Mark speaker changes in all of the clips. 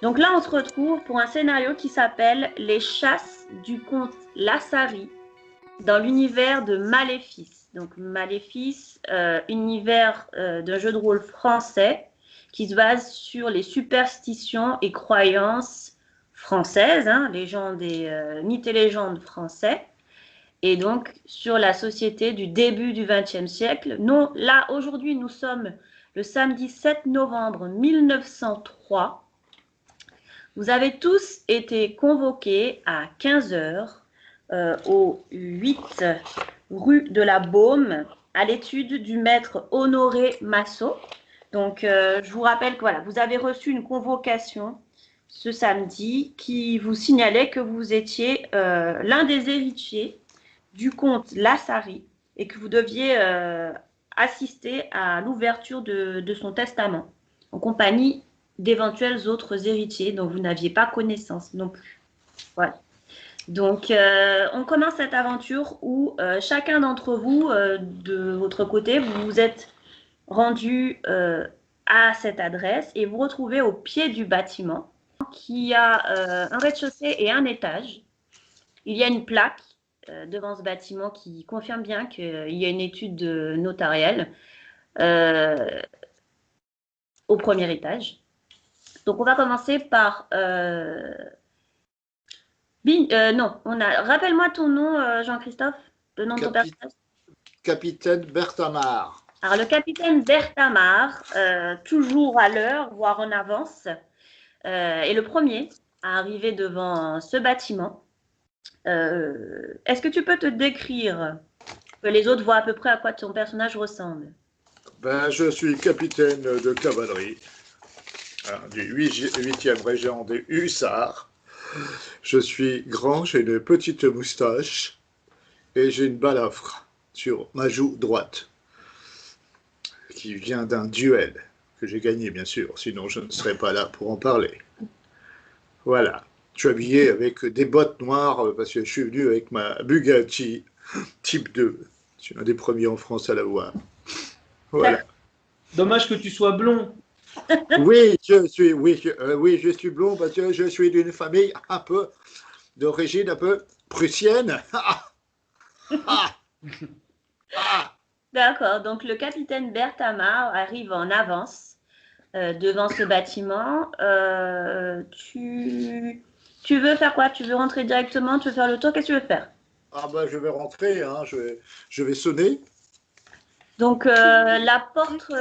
Speaker 1: Donc là, on se retrouve pour un scénario qui s'appelle Les chasses du comte Lassari dans l'univers de Maléfice. Donc Maléfice, univers d'un jeu de rôle français qui se base sur les superstitions et croyances françaises, légendes et mythes et légendes français, et donc sur la société du début du XXe siècle. Nous, là, aujourd'hui, nous sommes le samedi 7 novembre 1903. Vous avez tous été convoqués à 15 heures au 8 rue de la Baume à l'étude du maître Honoré Massot. Donc, je vous rappelle que voilà, vous avez reçu une convocation ce samedi qui vous signalait que vous étiez l'un des héritiers du comte Lassari et que vous deviez assister à l'ouverture de son testament en compagnie d'éventuels autres héritiers dont vous n'aviez pas connaissance non plus. Voilà. Donc, on commence cette aventure où chacun d'entre vous, de votre côté, vous vous êtes rendu à cette adresse et vous retrouvez au pied du bâtiment qui a un rez-de-chaussée et un étage. Il y a une plaque devant ce bâtiment qui confirme bien qu'il y a une étude notarielle au premier étage. Donc, on va commencer par... Rappelle-moi ton nom, Jean-Christophe, le nom de ton personnage.
Speaker 2: Capitaine Berthamar.
Speaker 1: Alors, le capitaine Berthamar, toujours à l'heure, voire en avance, est le premier à arriver devant ce bâtiment. Est-ce que tu peux te décrire, que les autres voient à peu près à quoi ton personnage ressemble?
Speaker 2: Je suis capitaine de cavalerie du 8e régiment des hussards. Je suis grand, j'ai une petite moustache et j'ai une balafre sur ma joue droite qui vient d'un duel que j'ai gagné, bien sûr, sinon je ne serais pas là pour en parler. Voilà. Je suis habillé avec des bottes noires parce que je suis venu avec ma Bugatti type 2. Je suis un des premiers en France à l'avoir. Voilà.
Speaker 3: Dommage que tu sois blond.
Speaker 2: Oui, je suis blond parce que je suis d'une famille un peu d'origine un peu prussienne.
Speaker 1: D'accord, donc le capitaine Berthamar arrive en avance devant ce bâtiment. Tu veux faire quoi? Tu veux rentrer directement? Tu veux faire le tour? Qu'est-ce que tu veux faire?
Speaker 2: Je vais rentrer, je vais sonner.
Speaker 1: Donc la porte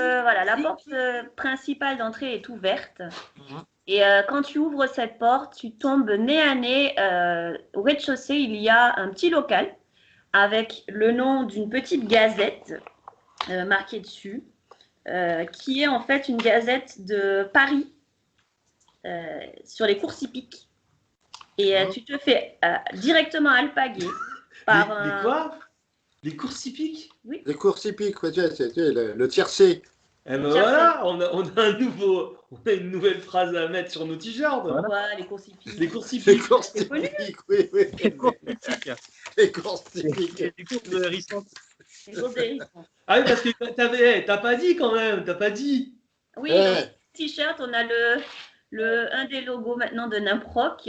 Speaker 1: principale d'entrée est ouverte. Et quand tu ouvres cette porte, tu tombes nez à nez. Au rez-de-chaussée, il y a un petit local avec le nom d'une petite gazette marquée dessus, qui est en fait une gazette de Paris sur les courses hippiques. Et tu te fais directement alpaguer par
Speaker 3: quoi? Les courses hippiques?
Speaker 1: Oui.
Speaker 2: Les courses hippiques, c'est le tiercé.
Speaker 3: Eh ben voilà, on a une nouvelle phrase à mettre sur nos t-shirts.
Speaker 1: Voilà, les courses hippiques.
Speaker 3: Les courses hippiques.
Speaker 2: Les courses hippiques, oui.
Speaker 4: Les courses hippiques.
Speaker 2: Les courses hippiques.
Speaker 4: Les courses de hérisson.
Speaker 3: Ah oui, parce que t'as pas dit quand même, t'as pas dit.
Speaker 1: Oui, dans le t-shirt, on a un des logos maintenant de Nimproc.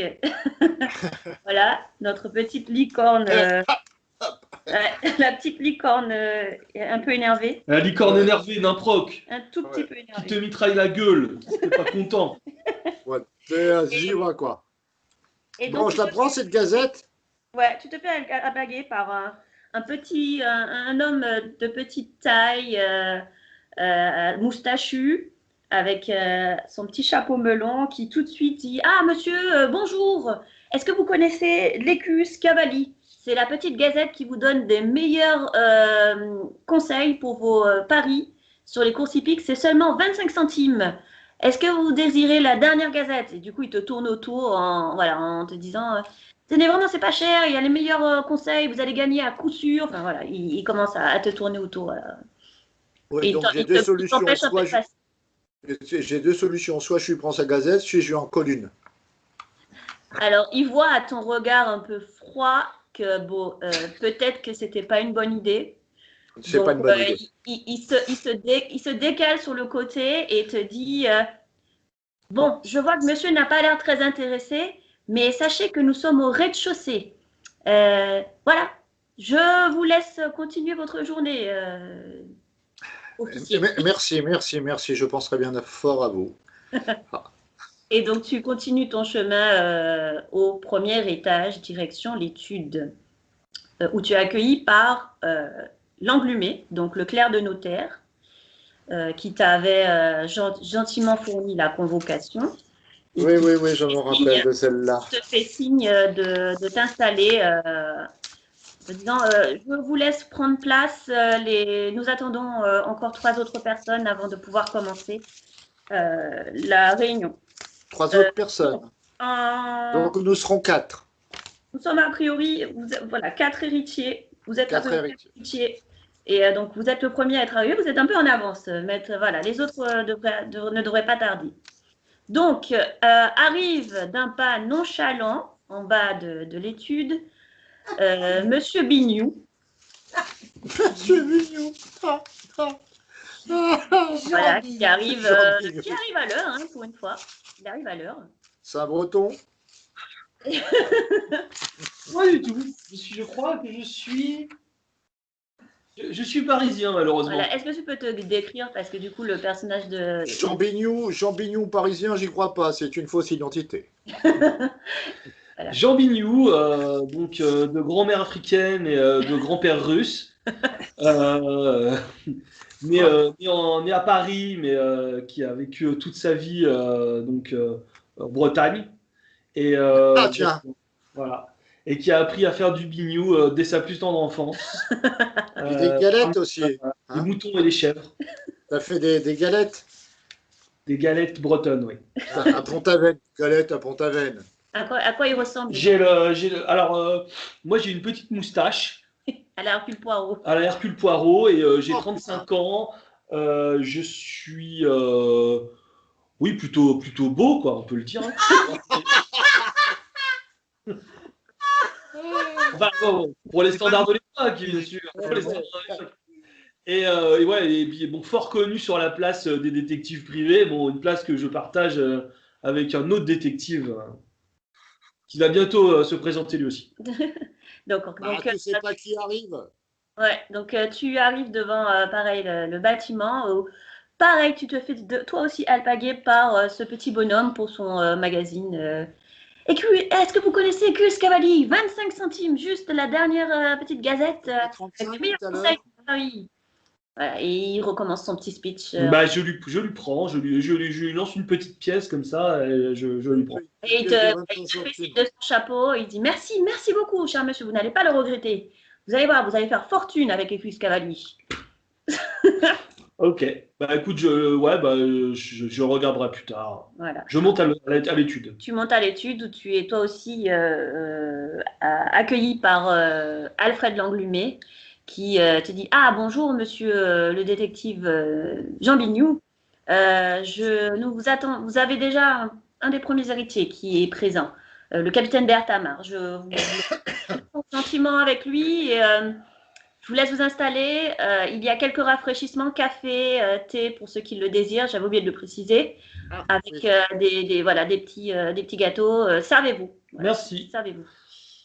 Speaker 1: Voilà, notre petite licorne. La petite licorne un peu énervée.
Speaker 3: La licorne énervée, Nimproc.
Speaker 1: Un tout petit peu énervée.
Speaker 3: Qui te mitraille la gueule. T'es pas content.
Speaker 2: Ouais, j'y vois quoi.
Speaker 1: Et
Speaker 2: bon,
Speaker 1: donc,
Speaker 2: je la prends cette gazette.
Speaker 1: Ouais, tu te fais abaguer par un homme de petite taille, moustachu, avec son petit chapeau melon, qui tout de suite dit: Ah, monsieur, bonjour, est-ce que vous connaissez l'Écus Cavalli? C'est la petite gazette qui vous donne des meilleurs conseils pour vos paris sur les courses hippiques. C'est seulement 25 centimes. Est-ce que vous désirez la dernière gazette? Et du coup, il te tourne autour en te disant tenez, vraiment, c'est pas cher, il y a les meilleurs conseils, vous allez gagner à coup sûr. Enfin voilà, il commence à te tourner autour.
Speaker 2: Oui, donc j'ai deux solutions. J'ai deux solutions. Soit je lui prends sa gazette, soit je lui en colle une. Alors,
Speaker 1: il voit à ton regard un peu froid que peut-être que c'était pas une bonne idée.
Speaker 2: C'est pas une bonne idée.
Speaker 1: Il se décale sur le côté et te dit Bon, je vois que monsieur n'a pas l'air très intéressé, mais sachez que nous sommes au rez-de-chaussée. Voilà, je vous laisse continuer votre journée, officier.
Speaker 2: Merci. Je penserai bien fort à vous.
Speaker 1: Et donc, tu continues ton chemin au premier étage, direction l'étude, où tu es accueilli par l'englumé, donc le clerc de notaire, qui t'avait gentiment fourni la convocation.
Speaker 2: Oui, je me rappelle de celle-là.
Speaker 1: Je te fais signe de t'installer en disant je vous laisse prendre place. Nous attendons encore 3 autres personnes avant de pouvoir commencer la réunion.
Speaker 2: 3 autres personnes. Donc nous serons 4.
Speaker 1: Nous sommes a priori, voilà, 4 héritiers. Vous êtes 4 héritiers. Et donc vous êtes le premier à être arrivé. Vous êtes un peu en avance. Mais voilà, les autres ne devraient pas tarder. Donc, arrive d'un pas nonchalant en bas de l'étude, Monsieur Bignou.
Speaker 2: Monsieur Bignou.
Speaker 1: Voilà, qui arrive à l'heure, hein, pour une fois. Il arrive à l'heure.
Speaker 2: C'est un breton?
Speaker 3: Pas du tout. Je crois que je suis parisien, malheureusement.
Speaker 1: Voilà. Est-ce que tu peux te décrire, parce que du coup, le personnage de...
Speaker 2: Jean Bignou, parisien, j'y crois pas, c'est une fausse identité.
Speaker 1: Voilà.
Speaker 3: Jean Bignou, donc de grand-mère africaine et de grand-père russe, né à Paris, mais qui a vécu toute sa vie en Bretagne. Et,
Speaker 2: tiens.
Speaker 3: Voilà. Et qui a appris à faire du bignou dès sa plus tendre enfance.
Speaker 2: Et des galettes aussi.
Speaker 3: Des moutons et des chèvres.
Speaker 2: T'as fait des galettes?
Speaker 3: Des galettes bretonnes, oui.
Speaker 2: À Pont-Aven, galettes à Pont-Aven.
Speaker 1: À quoi il ressemble?
Speaker 3: Alors, moi j'ai une petite moustache.
Speaker 1: À la Hercule Poirot.
Speaker 3: À la Hercule Poirot, et j'ai 35 ans. Je suis, oui, plutôt beau, quoi, on peut le dire. Enfin, bon, pour les standards de l'époque, bien sûr. Et bon, fort connu sur la place des détectives privés, bon, une place que je partage avec un autre détective qui va bientôt se présenter lui aussi.
Speaker 1: donc,
Speaker 2: tu sais pas qui arrive.
Speaker 1: Ouais, donc tu arrives devant pareil le bâtiment où pareil tu te fais toi aussi alpaguer par ce petit bonhomme pour son magazine. Est-ce que vous connaissez Écus Cavalli? 25 centimes, juste la dernière petite gazette.
Speaker 2: 35
Speaker 1: meilleur conseil de Paris. Voilà, et il recommence son petit speech.
Speaker 3: Bah, je lui prends, je lui lance une petite pièce comme ça, et je lui prends.
Speaker 1: Et il te fait signe de son chapeau, il dit merci beaucoup, cher monsieur, vous n'allez pas le regretter. Vous allez voir, vous allez faire fortune avec Écus Cavalli.
Speaker 3: Ok, bah écoute, je regarderai plus tard.
Speaker 1: Voilà.
Speaker 3: Je monte à l'étude.
Speaker 1: Tu montes à l'étude où tu es toi aussi accueilli par Alfred Langlumé qui te dit « Ah, bonjour, monsieur le détective Jean Bignou. Nous vous attend. Vous avez déjà un des premiers héritiers qui est présent, le capitaine Berthamar. Je vous gentiment avec lui et je vous laisse vous installer. Il y a quelques rafraîchissements, café, thé pour ceux qui le désirent. J'avais oublié de le préciser. Avec des petits gâteaux. Servez-vous. Voilà.
Speaker 3: Merci.
Speaker 1: Servez-vous.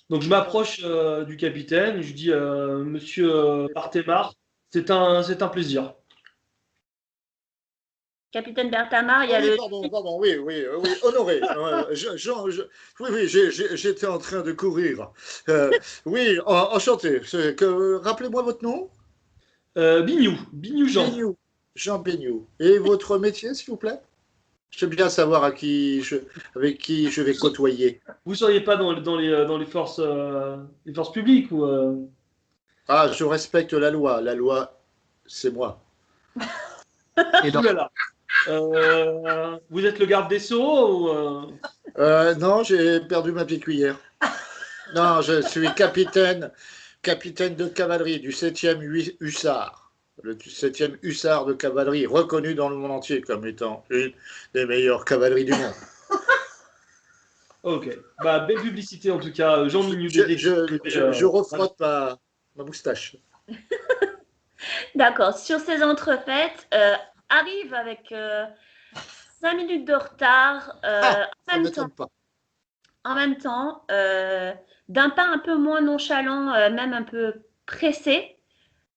Speaker 3: Donc je m'approche du capitaine, je dis monsieur Berthamar, c'est un plaisir.
Speaker 1: Capitaine Berthamar, il y a
Speaker 2: Pardon, oui, honoré. Oui, j'étais en train de courir. Oui, enchanté. Rappelez-moi votre nom?
Speaker 3: Bignou Jean.
Speaker 2: Jean Bignou. Et votre métier, s'il vous plaît? Je veux bien savoir avec qui je vais côtoyer.
Speaker 3: Vous ne seriez pas dans les forces publiques ou
Speaker 2: Ah, je respecte la loi. La loi, c'est moi.
Speaker 3: Et donc... vous êtes le garde des Sceaux ou
Speaker 2: Non, j'ai perdu ma petite cuillère. Non, je suis capitaine de cavalerie du 7e hussard. Le 7e hussard de cavalerie, reconnu dans le monde entier comme étant une des meilleures cavaleries du monde.
Speaker 3: Ok. Bah, belle publicité en tout cas. Jean Bignou.
Speaker 2: Je refrotte ma moustache.
Speaker 1: D'accord. Sur ces entrefaites, arrive avec 5 minutes de retard.
Speaker 2: Ça ne m'étonne pas.
Speaker 1: En même temps, d'un pas un peu moins nonchalant, même un peu pressé,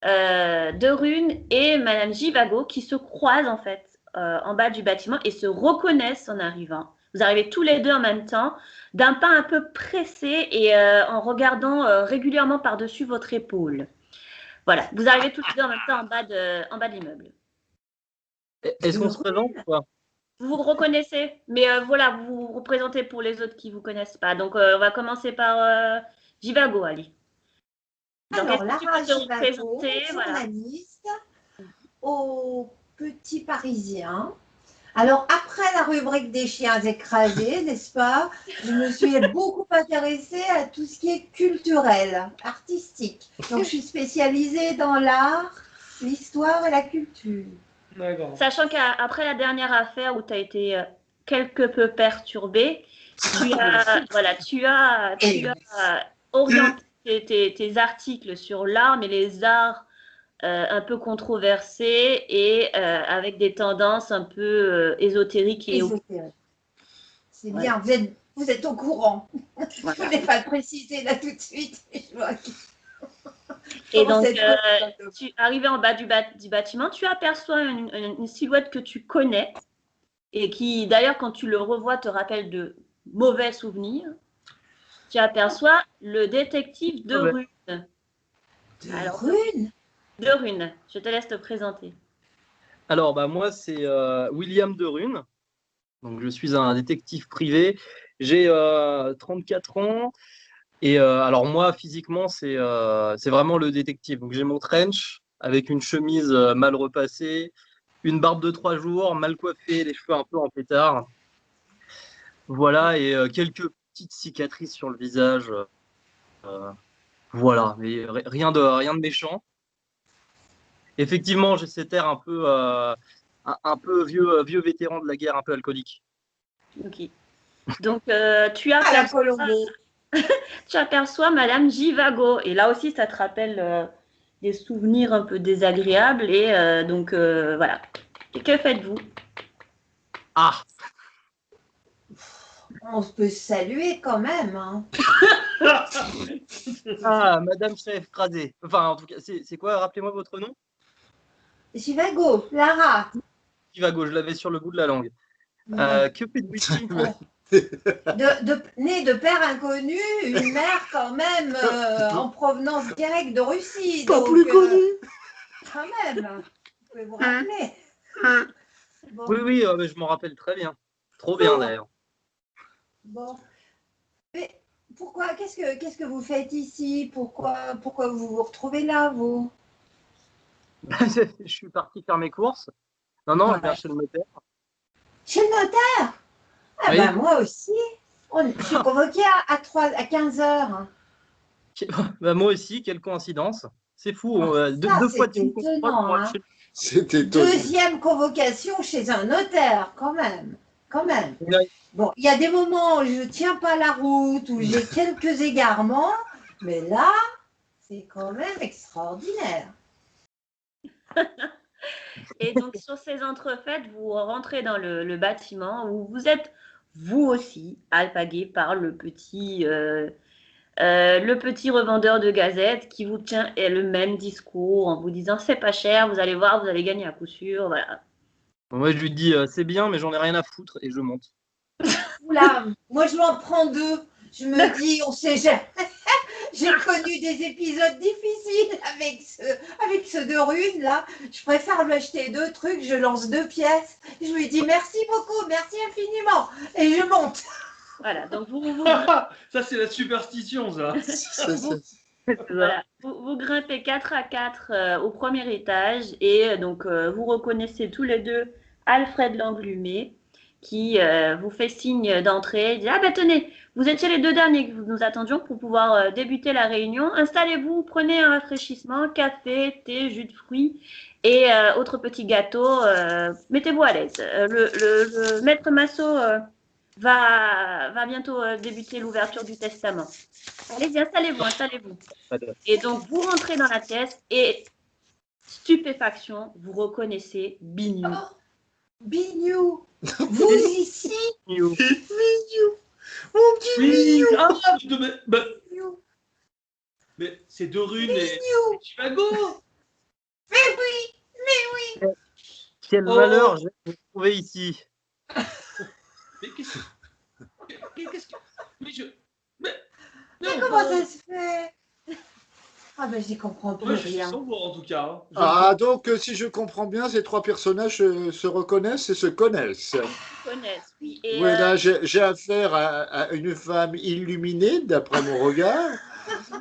Speaker 1: de Rune et Madame Jivago qui se croisent en fait en bas du bâtiment et se reconnaissent en arrivant. Vous arrivez tous les deux en même temps, d'un pas un peu pressé et en regardant régulièrement par-dessus votre épaule. Voilà, vous arrivez tous les deux en même temps en bas de l'immeuble.
Speaker 4: Est-ce qu'on se présente ou pas?
Speaker 1: Vous vous reconnaissez, mais voilà, vous vous représentez pour les autres qui ne vous connaissent pas. Donc, on va commencer par Jivago, Ali. Donc,
Speaker 5: Alors,
Speaker 1: est-ce que tu
Speaker 5: Lara
Speaker 1: peux te
Speaker 5: Givago,
Speaker 1: représenter, voilà.
Speaker 5: journaliste au Petit Parisien. Alors, après la rubrique des chiens écrasés, n'est-ce pas, je me suis beaucoup intéressée à tout ce qui est culturel, artistique. Donc, je suis spécialisée dans l'art, l'histoire et la culture.
Speaker 3: D'accord.
Speaker 1: Sachant qu'après la dernière affaire où tu as été quelque peu perturbé, tu as, voilà, tu as orienté tes articles sur l'art, mais les arts un peu controversés et avec des tendances un peu ésotériques et
Speaker 5: Ésotérique. C'est bien, vous êtes au courant. Je ne voulais pas le préciser là tout de suite. Je vois que-
Speaker 1: Et donc,
Speaker 5: Comment
Speaker 1: tu arrivé en bas du bâtiment, tu aperçois une silhouette que tu connais et qui, d'ailleurs, quand tu le revois, te rappelle de mauvais souvenirs. Tu aperçois le détective de
Speaker 4: Ouais.
Speaker 1: Rune.
Speaker 5: De
Speaker 1: Alors,
Speaker 5: Rune.
Speaker 1: De Rune, je te laisse te présenter.
Speaker 4: Alors, moi, c'est William de Rune. Donc, je suis un détective privé. J'ai 34 ans. Et alors, moi, physiquement, c'est vraiment le détective. Donc, j'ai mon trench avec une chemise mal repassée, une barbe de 3 jours, mal coiffée, les cheveux un peu en pétard. Voilà, et quelques petites cicatrices sur le visage. Voilà, mais rien de méchant. Effectivement, j'ai cet air un peu vieux vétéran de la guerre, un peu alcoolique.
Speaker 1: Ok. Donc, tu
Speaker 5: À la
Speaker 1: aperçois,
Speaker 5: Colombo.
Speaker 1: tu aperçois Madame Jivago. Et là aussi, ça te rappelle des souvenirs un peu désagréables. Et donc, voilà. Et que faites-vous?
Speaker 4: Ah,
Speaker 5: On peut se saluer quand même. Hein.
Speaker 4: Madame Chef écrasée. Enfin, en tout cas, c'est quoi? Rappelez-moi votre nom.
Speaker 5: Jivago, Lara.
Speaker 4: Jivago, je l'avais sur le bout de la langue. Que faites-vous ici?
Speaker 5: Née de père inconnu, une mère quand même en provenance directe de Russie.
Speaker 2: Pas
Speaker 5: donc,
Speaker 2: plus connu.
Speaker 5: Quand même, vous pouvez vous rappeler. Bon,
Speaker 4: Oui, mais je m'en rappelle très bien. Trop bien d'ailleurs.
Speaker 5: bon. Mais pourquoi, qu'est-ce que vous faites ici? Pourquoi vous vous retrouvez là, vous?
Speaker 4: Je suis parti faire mes courses. Non, je viens
Speaker 5: Ouais.
Speaker 4: chez le notaire.
Speaker 5: Chez le notaire? Ah
Speaker 4: Oui.
Speaker 5: ben moi aussi. Je suis convoquée à 15 heures.
Speaker 4: Moi aussi, quelle coïncidence. C'est fou.
Speaker 5: Ah,
Speaker 4: Deux
Speaker 5: ça,
Speaker 4: fois de
Speaker 5: c'est
Speaker 4: suite, on se croise
Speaker 5: étonnant,
Speaker 4: pour aller
Speaker 5: hein.
Speaker 4: chez
Speaker 2: C'est étonnant.
Speaker 5: Deuxième convocation chez un notaire, quand même. Quand même.
Speaker 4: le notaire.
Speaker 5: Bon, il y a des moments où je ne tiens pas la route, où j'ai quelques égarements, mais là, c'est quand même extraordinaire.
Speaker 1: Et donc, sur ces entrefaites, vous rentrez dans le bâtiment où vous êtes, vous aussi, alpagué par le petit revendeur de gazettes qui vous tient le même discours en vous disant c'est pas cher, vous allez voir, vous allez gagner à coup sûr. Voilà.
Speaker 4: Moi, je lui dis c'est bien, mais j'en ai rien à foutre et je monte.
Speaker 5: Oula, moi je m'en prends deux. Je me dis, on sait jamais. J'ai connu des épisodes difficiles avec ce de Rune là. Je préfère lui acheter 2 trucs, je lance 2 pièces. Je lui dis merci beaucoup, merci infiniment. Et je monte.
Speaker 1: Voilà. Donc,
Speaker 3: Ça, c'est la superstition, ça.
Speaker 1: voilà, vous grimpez 4 à 4 au premier étage et donc vous reconnaissez tous les deux Alfred Langlumet qui vous fait signe d'entrée. Il dit ah ben tenez, vous étiez les 2 derniers que nous attendions pour pouvoir débuter la réunion. Installez-vous, prenez un rafraîchissement, café, thé, jus de fruits et autres petits gâteaux. Mettez-vous à l'aise. Le maître Massot va bientôt débuter l'ouverture du testament. Allez-y, installez-vous. Et donc, vous rentrez dans la pièce et, stupéfaction, vous reconnaissez Bignou.
Speaker 5: Bignou, vous ici,
Speaker 2: Mignou. Mon petit
Speaker 3: Oui,
Speaker 2: Mignou.
Speaker 5: Bignou.
Speaker 3: mais c'est de Rune et
Speaker 5: Bignou.
Speaker 3: Chivago.
Speaker 5: Mais oui,
Speaker 4: Quel
Speaker 3: Oh.
Speaker 4: malheur, je vais vous trouver ici.
Speaker 3: Mais qu'est-ce que. Mais je. Mais
Speaker 5: mais
Speaker 3: non,
Speaker 5: comment
Speaker 3: bon.
Speaker 5: ça se fait? Ah ben j'y comprends plus
Speaker 3: Moi, je suis
Speaker 5: rien.
Speaker 3: sans voix en tout cas. Hein.
Speaker 2: Ah, donc, si je comprends bien, ces trois personnages se reconnaissent et se connaissent.
Speaker 1: Ils connaissent, oui. Et
Speaker 2: Oui, là, j'ai affaire à une femme illuminée, d'après mon regard,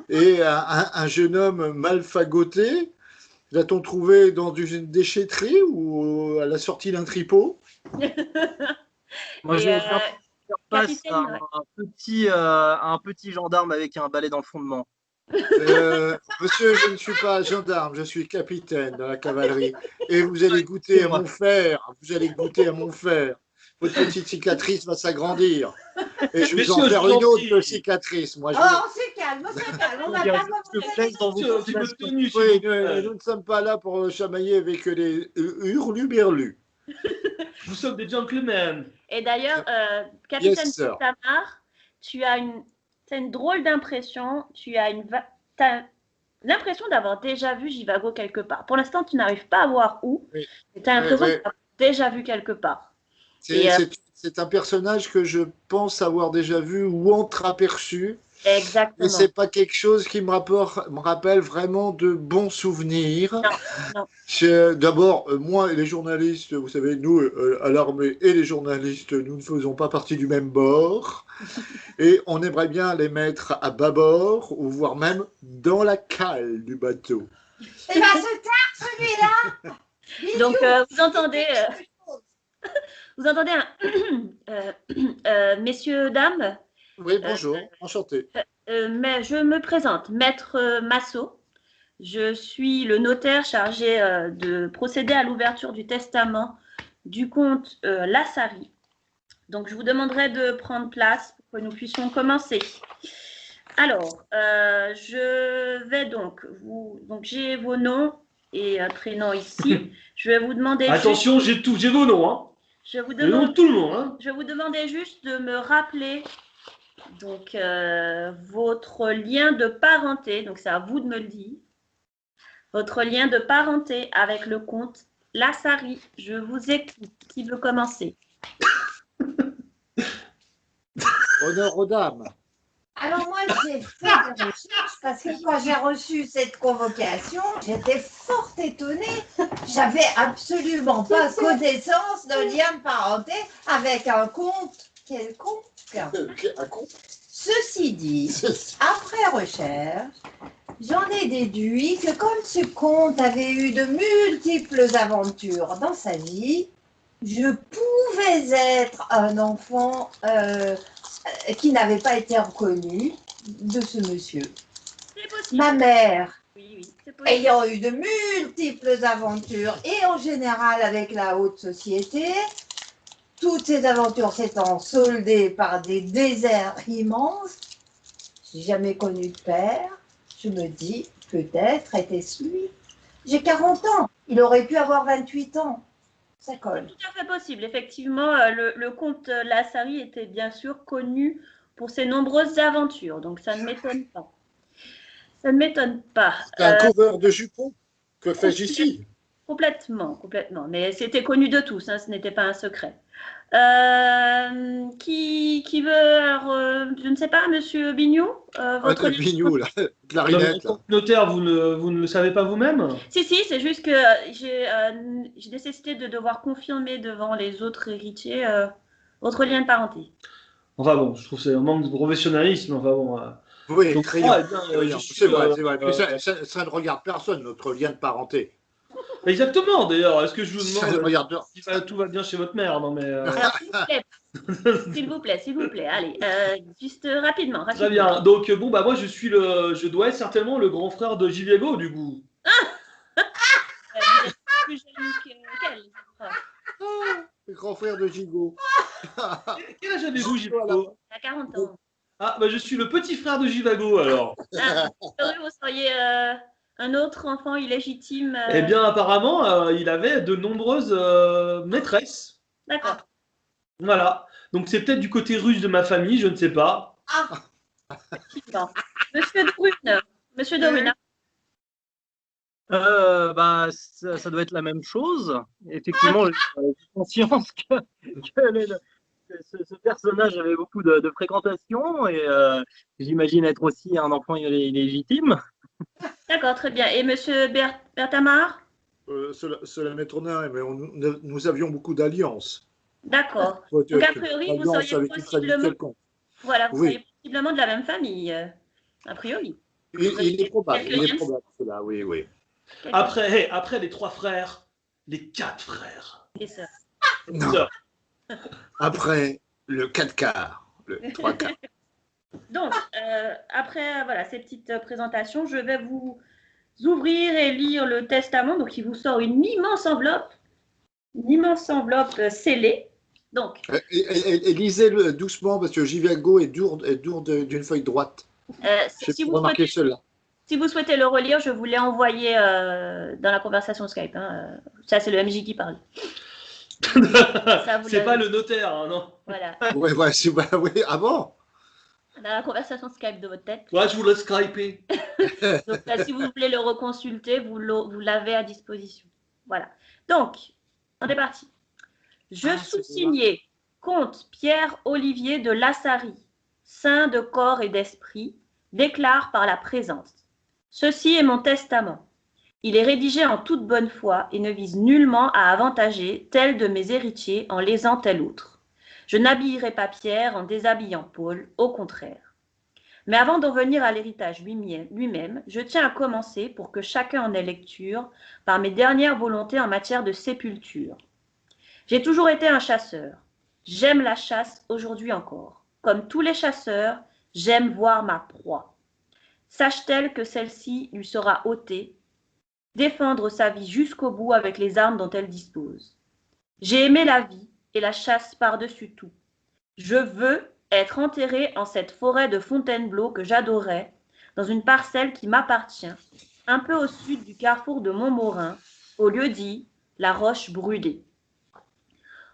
Speaker 2: et un jeune homme mal fagoté. L'a-t-on trouvé dans une déchetterie ou à la sortie d'un tripot?
Speaker 4: Moi,
Speaker 1: Et,
Speaker 4: je vais faire face
Speaker 1: capitaine,
Speaker 4: à
Speaker 1: ouais.
Speaker 4: un petit gendarme avec un balai dans le fondement.
Speaker 2: Monsieur, je ne suis pas gendarme, je suis capitaine de la cavalerie. Et vous allez goûter à mon fer. Vous allez goûter à mon fer. Votre petite cicatrice va s'agrandir. Et je vais en
Speaker 3: Messieurs,
Speaker 2: faire
Speaker 3: je vous en
Speaker 2: une autre
Speaker 3: prie.
Speaker 2: cicatrice. Moi, je
Speaker 5: Oh, on se calme, on va pas commencer.
Speaker 3: Un petit peu de tenue, s'il
Speaker 2: Oui,
Speaker 3: vous plaît.
Speaker 2: nous ne sommes pas là pour chamailler avec des hurluberlus.
Speaker 3: Nous sommes des gentlemen.
Speaker 1: Et d'ailleurs, capitaine
Speaker 2: Yes, sir.
Speaker 1: Tamar, t'as une drôle d'impression. T'as l'impression d'avoir déjà vu Jivago quelque part. Pour l'instant, tu n'arrives pas à voir où,
Speaker 2: Oui.
Speaker 1: mais tu as l'impression
Speaker 2: Oui.
Speaker 1: de l'avoir déjà vu quelque part. Et,
Speaker 2: C'est un personnage que je pense avoir déjà vu ou entreaperçu.
Speaker 1: Exactement.
Speaker 2: Et c'est pas quelque chose qui me rappelle vraiment de bons souvenirs.
Speaker 1: Non.
Speaker 2: D'abord, moi et les journalistes, vous savez, nous, à l'armée et les journalistes, nous ne faisons pas partie du même bord. Et on aimerait bien les mettre à bâbord, ou voire même dans la cale du bateau.
Speaker 5: Il va se taire celui-là.
Speaker 1: Donc, vous entendez messieurs, dames,
Speaker 2: Oui, bonjour, enchanté.
Speaker 1: mais je me présente, Maître Massot. Je suis le notaire chargé de procéder à l'ouverture du testament du comte Lassari. Donc, je vous demanderai de prendre place pour que nous puissions commencer. Alors, je vais donc j'ai vos noms et prénoms ici. Je vais vous demander.
Speaker 3: Attention, j'ai vos noms. Hein.
Speaker 1: Je vous
Speaker 3: Le nom de
Speaker 1: demande.
Speaker 3: tout le monde. Hein.
Speaker 1: Je vous demandais juste de me rappeler donc votre lien de parenté. Donc, c'est à vous de me le dire. Votre lien de parenté avec le comte Lassari. Je vous écoute. Qui veut commencer?
Speaker 2: Honneur aux dames.
Speaker 5: Alors moi, j'ai fait des recherches parce que quand j'ai reçu cette convocation, j'étais fort étonnée. J'avais absolument pas connaissance d'un lien de parenté avec un comte quelconque.
Speaker 2: Un con.
Speaker 5: Ceci dit, après recherche, j'en ai déduit que comme ce comte avait eu de multiples aventures dans sa vie, je pouvais être un enfant qui n'avait pas été reconnu de ce monsieur.
Speaker 1: C'est possible.
Speaker 5: Ma mère,
Speaker 1: Oui, c'est possible.
Speaker 5: ayant eu de multiples aventures et en général avec la haute société, toutes ces aventures s'étant soldées par des déserts immenses, j'ai jamais connu de père, je me dis peut-être était-ce lui. J'ai 40 ans, il aurait pu avoir 28 ans. Ça colle.
Speaker 1: Tout à fait possible. Effectivement, le comte Lassari était bien sûr connu pour ses nombreuses aventures, donc ça ne m'étonne pas. Ça ne m'étonne pas.
Speaker 2: C'est un coureur de jupons. Que fais-je ici?
Speaker 1: Complètement. Mais c'était connu de tous, hein, ce n'était pas un secret. Qui veut, alors, je ne sais pas, monsieur Bignou, votre
Speaker 2: Bignou, la clarinette.
Speaker 3: Comme notaire, vous ne le savez pas vous-même?
Speaker 1: Si, c'est juste que j'ai nécessité de devoir confirmer devant les autres héritiers votre lien de parenté.
Speaker 3: Enfin bon, je trouve que c'est un manque de professionnalisme. Enfin bon.
Speaker 2: Oui,
Speaker 3: Donc,
Speaker 2: criant. C'est vrai.
Speaker 3: euh,
Speaker 2: Mais ça ne regarde personne, notre lien de parenté.
Speaker 3: Exactement, d'ailleurs. Est-ce que je vous
Speaker 2: Ça ne
Speaker 3: demande
Speaker 2: regarde
Speaker 3: si tout va bien chez votre mère? Non, mais.
Speaker 1: Alors, s'il vous plaît, allez, juste rapidement.
Speaker 3: Très bien. Donc, bon, bah, moi, je dois être certainement le grand frère de Jivago, du coup.
Speaker 1: Vous êtes plus jeune qu'elle, je crois.
Speaker 2: Le grand frère de Gigot.
Speaker 3: Quel âge avez-vous, Jivago?
Speaker 1: Il a 40 ans.
Speaker 3: Ah, bah, je suis le petit frère de Jivago, alors.
Speaker 1: Vous seriez un autre enfant illégitime.
Speaker 3: Eh bien, apparemment, il avait de nombreuses maîtresses.
Speaker 1: D'accord.
Speaker 3: Voilà. Donc c'est peut-être du côté russe de ma famille, je ne sais pas.
Speaker 1: Effectivement. Monsieur de Rune. Monsieur de Rune.
Speaker 4: Ça doit être la même chose. Effectivement, j'ai conscience que ce personnage avait beaucoup de fréquentation et j'imagine être aussi un enfant illégitime.
Speaker 1: D'accord, très bien. Et monsieur Bertamar?
Speaker 2: Cela m'étonnerait, mais nous avions beaucoup d'alliances.
Speaker 1: D'accord.
Speaker 2: Soit
Speaker 1: Donc, a
Speaker 2: tu-
Speaker 1: priori, vous
Speaker 2: alliance
Speaker 1: seriez
Speaker 2: avec une famille
Speaker 1: possiblement,
Speaker 2: quelconque.
Speaker 1: voilà, vous
Speaker 2: Oui.
Speaker 1: seriez possiblement de la même famille, a priori.
Speaker 2: Il est probable,
Speaker 1: Quelques
Speaker 2: cela, oui, oui.
Speaker 3: Après les 3 frères, les 4 frères.
Speaker 1: Et ça.
Speaker 2: Non.
Speaker 3: Sœurs.
Speaker 2: Après le 4 quarts, le 3 quarts.
Speaker 1: Donc, après voilà, ces petites présentations, je vais vous ouvrir et lire le testament. Donc, il vous sort une immense enveloppe scellée. Donc,
Speaker 2: Et lisez-le doucement parce que Jivago est dur d'une feuille droite. J'ai
Speaker 1: si
Speaker 2: remarqué cela.
Speaker 1: vous souhaitez le relire, je vous l'ai envoyé dans la conversation Skype. Hein. Ça, c'est le MJ qui parle.
Speaker 3: C'est pas le notaire, hein, non.
Speaker 1: Voilà.
Speaker 2: Ouais, oui. Ah bon?
Speaker 1: Dans la conversation Skype de votre tête.
Speaker 3: Ouais, je vous laisse skyper.
Speaker 1: Donc, si vous voulez le reconsulter, vous l'avez à disposition. Voilà. Donc, on est parti. Je sous-signais comte Pierre-Olivier de Lassary, saint de corps et d'esprit, déclare par la présence. Ceci est mon testament. Il est rédigé en toute bonne foi et ne vise nullement à avantager tel de mes héritiers en lésant tel autre. Je n'habillerai pas Pierre en déshabillant Paul, au contraire. Mais avant d'en venir à l'héritage lui-même, je tiens à commencer, pour que chacun en ait lecture, par mes dernières volontés en matière de sépulture. J'ai toujours été un chasseur. J'aime la chasse aujourd'hui encore. Comme tous les chasseurs, j'aime voir ma proie. Sache-t-elle que celle-ci lui sera ôtée, défendre sa vie jusqu'au bout avec les armes dont elle dispose. J'ai aimé la vie et la chasse par-dessus tout. Je veux être enterré en cette forêt de Fontainebleau que j'adorais, dans une parcelle qui m'appartient, un peu au sud du carrefour de Montmorin, au lieu dit la Roche Brûlée.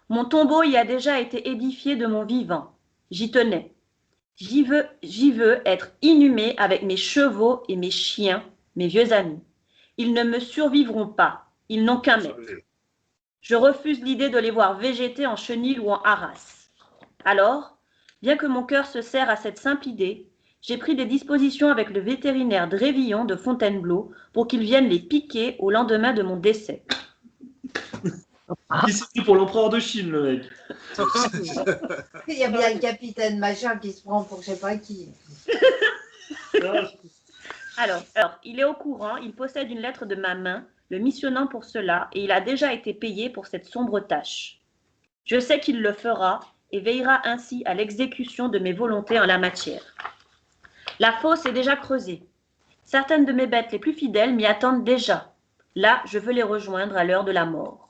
Speaker 1: Mon tombeau y a déjà été édifié de mon vivant. J'y tenais. J'y veux être inhumé avec mes chevaux et mes chiens, mes vieux amis. Ils ne me survivront pas. Ils n'ont qu'un maître. Je refuse l'idée de les voir végéter en chenil ou en harasse. Alors, bien que mon cœur se serre à cette simple idée, j'ai pris des dispositions avec le vétérinaire Drévillon de Fontainebleau pour qu'il vienne les piquer au lendemain de mon décès.
Speaker 3: Il s'est pris pour l'empereur de Chine, le mec.
Speaker 5: Il y a bien le capitaine machin qui se prend pour je sais pas qui.
Speaker 1: Alors, il est au courant, il possède une lettre de ma main, le missionnant pour cela, et il a déjà été payé pour cette sombre tâche. Je sais qu'il le fera et veillera ainsi à l'exécution de mes volontés en la matière. La fosse est déjà creusée. Certaines de mes bêtes les plus fidèles m'y attendent déjà. Là, je veux les rejoindre à l'heure de la mort.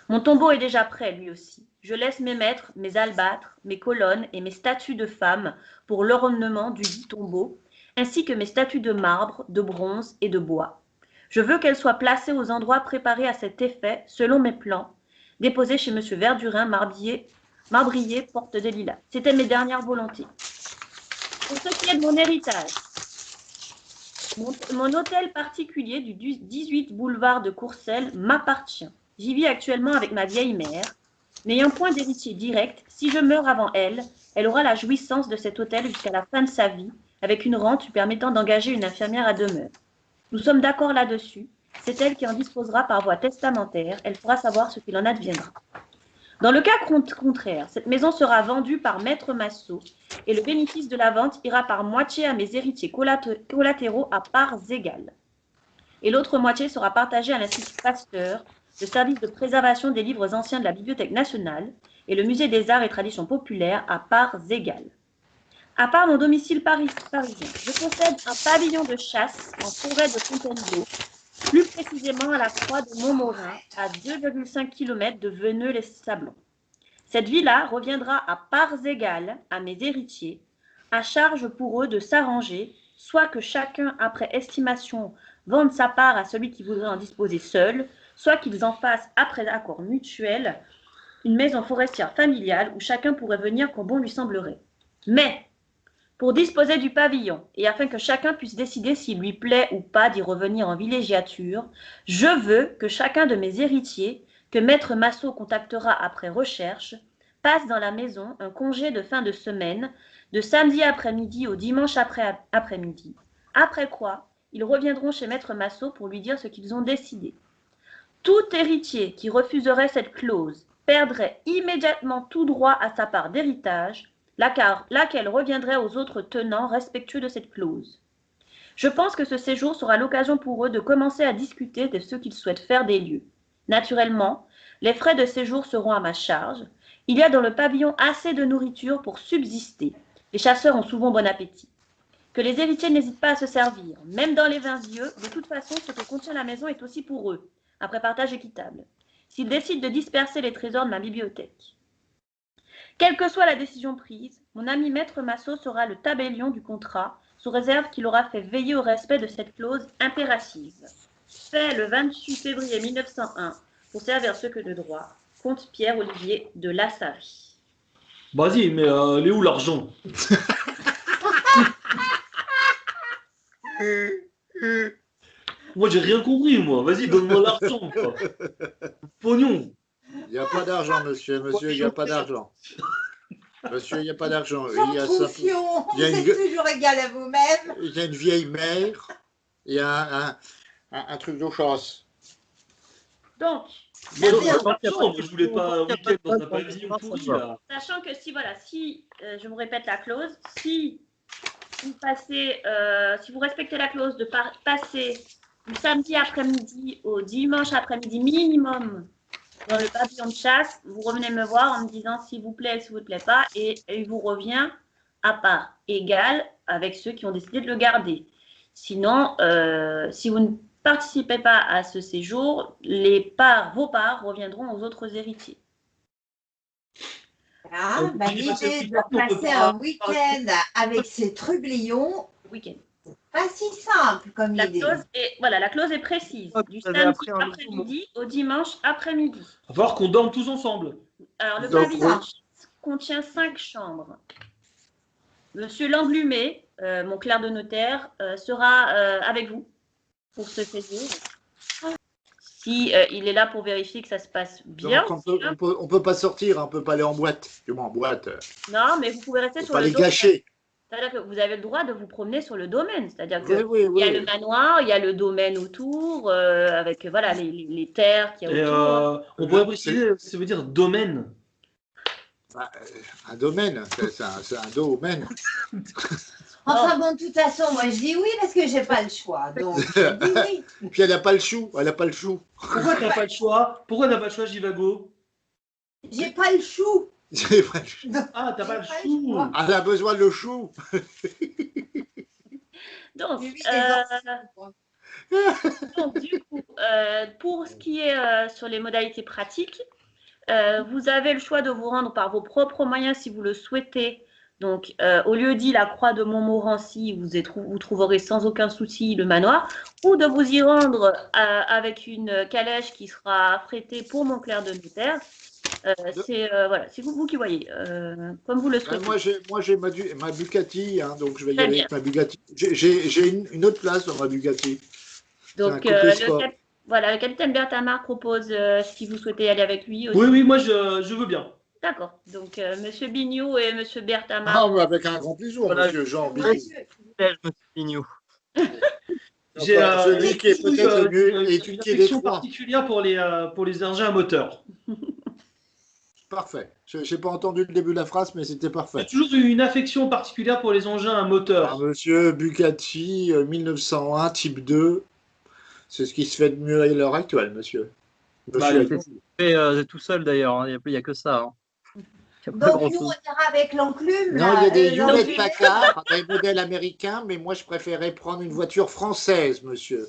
Speaker 1: Mon tombeau est déjà prêt, lui aussi. Je laisse mes maîtres, mes albâtres, mes colonnes et mes statues de femmes pour l'ornement du dit tombeau, ainsi que mes statues de marbre, de bronze et de bois. Je veux qu'elles soient placées aux endroits préparés à cet effet, selon mes plans, déposés chez M. Verdurin, Marbrier, porte des Lilas. C'était mes dernières volontés. Pour ce qui est de mon héritage, mon hôtel particulier du 18 boulevard de Courcelles m'appartient. J'y vis actuellement avec ma vieille mère. N'ayant point d'héritier direct, si je meurs avant elle, elle aura la jouissance de cet hôtel jusqu'à la fin de sa vie, avec une rente lui permettant d'engager une infirmière à demeure. Nous sommes d'accord là-dessus. C'est elle qui en disposera par voie testamentaire. Elle fera savoir ce qu'il en adviendra. Dans le cas contraire, cette maison sera vendue par Maître Massot et le bénéfice de la vente ira par moitié à mes héritiers collatéraux à parts égales. Et l'autre moitié sera partagée à l'Institut Pasteur, le service de préservation des livres anciens de la Bibliothèque nationale et le Musée des arts et traditions populaires à parts égales. À part mon domicile parisien, je possède un pavillon de chasse en forêt de Fontainebleau, plus précisément à la croix de Montmorin, à 2,5 km de Veneux-les-Sablons. Cette villa reviendra à parts égales à mes héritiers, à charge pour eux de s'arranger, soit que chacun, après estimation, vende sa part à celui qui voudrait en disposer seul, soit qu'ils en fassent, après accord mutuel, une maison forestière familiale où chacun pourrait venir quand bon lui semblerait. Mais, pour disposer du pavillon, et afin que chacun puisse décider s'il lui plaît ou pas d'y revenir en villégiature, je veux que chacun de mes héritiers, que Maître Massot contactera après recherche, passe dans la maison un congé de fin de semaine, de samedi après-midi au dimanche après-midi. Après quoi, ils reviendront chez Maître Massot pour lui dire ce qu'ils ont décidé. Tout héritier qui refuserait cette clause perdrait immédiatement tout droit à sa part d'héritage, laquelle reviendrait aux autres tenants respectueux de cette clause. Je pense que ce séjour sera l'occasion pour eux de commencer à discuter de ce qu'ils souhaitent faire des lieux. Naturellement, les frais de séjour seront à ma charge. Il y a dans le pavillon assez de nourriture pour subsister. Les chasseurs ont souvent bon appétit. Que les héritiers n'hésitent pas à se servir, même dans les vins vieux. De toute façon, ce que contient la maison est aussi pour eux, après partage équitable. S'ils décident de disperser les trésors de ma bibliothèque. Quelle que soit la décision prise, mon ami Maître Massot sera le tabellion du contrat, sous réserve qu'il aura fait veiller au respect de cette clause impérative. Fait le 28 février 1901, pour servir ceux que de droit, comte Pierre-Olivier de Lassary.
Speaker 3: Vas-y, mais elle est où l'argent? Moi, j'ai rien compris, moi. Vas-y, donne-moi l'argent, quoi. Pognon.
Speaker 2: Il n'y a pas d'argent, monsieur. Monsieur, il n'y a pas d'argent. Monsieur, il n'y a pas d'argent.
Speaker 5: Sans
Speaker 2: Il y a
Speaker 5: troufion,
Speaker 2: il y a
Speaker 5: vous
Speaker 2: une-
Speaker 5: êtes toujours égal à vous-même.
Speaker 2: il y a une vieille mère. Il y a un truc d'eau chasse.
Speaker 1: Donc,
Speaker 3: Moi,
Speaker 5: Bien.
Speaker 3: l'argent, moi, je voulais pas un week-end dans un pavillon pourri, là.
Speaker 1: sachant que si je vous répète la clause, si vous respectez la clause de passer du samedi après-midi au dimanche après-midi minimum dans le pavillon de chasse, vous revenez me voir en me disant s'il vous plaît, s'il vous plaît pas, et il vous revient à part égale avec ceux qui ont décidé de le garder. Sinon, si vous ne participez pas à ce séjour, vos parts reviendront aux autres héritiers.
Speaker 5: Ah, bah,
Speaker 3: Oui, parce que
Speaker 5: l'idée
Speaker 3: si
Speaker 5: de
Speaker 3: on peut
Speaker 5: passer
Speaker 3: pas-
Speaker 5: un week-end avec ces trublions,
Speaker 1: Week-end.
Speaker 5: pas si simple comme
Speaker 1: La
Speaker 5: idée.
Speaker 1: clause est précise.
Speaker 4: Ah,
Speaker 1: Du
Speaker 4: vous avez
Speaker 1: samedi
Speaker 4: appris un nouveau
Speaker 1: après-midi au dimanche après-midi.
Speaker 3: Il va falloir qu'on dorme tous ensemble.
Speaker 1: Alors, le
Speaker 2: Donc,
Speaker 1: pavillon contient 5 chambres. Monsieur Langlumé, mon clerc de notaire, sera avec vous pour ce séjour. Si il est là pour vérifier que ça se passe bien.
Speaker 2: Donc, on peut pas sortir, on peut pas aller en boîte. Du moins, en boîte.
Speaker 1: Non, mais vous pouvez rester
Speaker 2: Faut
Speaker 1: sur
Speaker 2: pas
Speaker 1: le
Speaker 2: les
Speaker 1: domaine.
Speaker 2: gâcher.
Speaker 1: C'est-à-dire que vous avez le droit de vous promener sur le domaine. C'est-à-dire que
Speaker 2: Oui,
Speaker 1: il y a le manoir, il y a le domaine autour, avec voilà, les terres qu'il y a
Speaker 3: Et
Speaker 1: autour.
Speaker 3: on pourrait préciser, ça veut dire domaine.
Speaker 2: Bah, un domaine, c'est un domaine.
Speaker 5: Enfin bon, de toute façon, moi je dis oui parce que j'ai pas le choix. Donc, je dis oui.
Speaker 2: Puis elle n'a pas le chou, elle n'a pas le chou.
Speaker 3: Pourquoi t'as pas le choix? Pourquoi t'as pas le choix, Jivago?
Speaker 5: J'ai pas le chou.
Speaker 2: J'ai pas le chou.
Speaker 3: Ah, t'as pas le
Speaker 5: J'ai pas le
Speaker 3: chou.
Speaker 5: choix.
Speaker 2: Elle a besoin de le chou.
Speaker 1: Donc,
Speaker 5: J'ai vu des enfants.
Speaker 1: donc, du coup, pour ce qui est sur les modalités pratiques, vous avez le choix de vous rendre par vos propres moyens si vous le souhaitez. Donc, au lieu dit la Croix de Montmorency, vous trouverez sans aucun souci le manoir, ou de vous y rendre avec une calèche qui sera affrétée pour mon clerc de notaire. C'est vous qui voyez, comme vous le souhaitez.
Speaker 2: Moi, j'ai ma Bugatti, hein, donc je vais y
Speaker 1: Très
Speaker 2: aller
Speaker 1: bien.
Speaker 2: avec ma Bugatti. J'ai une autre place dans ma Bugatti.
Speaker 1: Donc,
Speaker 2: C'est un coupé sport.
Speaker 1: le capitaine Berthamar propose si vous souhaitez aller avec lui aussi.
Speaker 3: Oui, moi je veux bien.
Speaker 1: D'accord. Donc, Monsieur Bignot et Monsieur
Speaker 2: Ah,
Speaker 1: Berthamar.
Speaker 2: mais avec un grand plaisir,
Speaker 4: Voilà.
Speaker 2: monsieur Jean.
Speaker 5: Moi,
Speaker 2: Bignou.
Speaker 4: Monsieur Pignou.
Speaker 3: J'ai
Speaker 2: Celui qui est peut-être le mieux étudié
Speaker 3: une
Speaker 2: des
Speaker 3: affection
Speaker 2: trois.
Speaker 3: particulière pour les engins à moteur.
Speaker 2: Parfait. Je n'ai pas entendu le début de la phrase, mais c'était
Speaker 3: J'ai
Speaker 2: parfait.
Speaker 3: toujours eu une affection particulière pour les engins à
Speaker 2: Ah,
Speaker 3: moteur.
Speaker 2: monsieur Bugatti 1901 type 2, c'est ce qui se fait de mieux à l'heure actuelle, monsieur.
Speaker 3: Bah,
Speaker 2: Monsieur,
Speaker 4: Et tout seul d'ailleurs, hein. Il n'y a que ça. Hein. Il y a pas
Speaker 5: Donc,
Speaker 4: grand
Speaker 5: nous, on
Speaker 4: chose.
Speaker 5: ira avec l'enclume.
Speaker 2: non,
Speaker 5: là,
Speaker 2: il y a des
Speaker 5: l'enclume.
Speaker 2: Hewlett Packard, des modèles américains, mais moi je préférais prendre une voiture française, monsieur.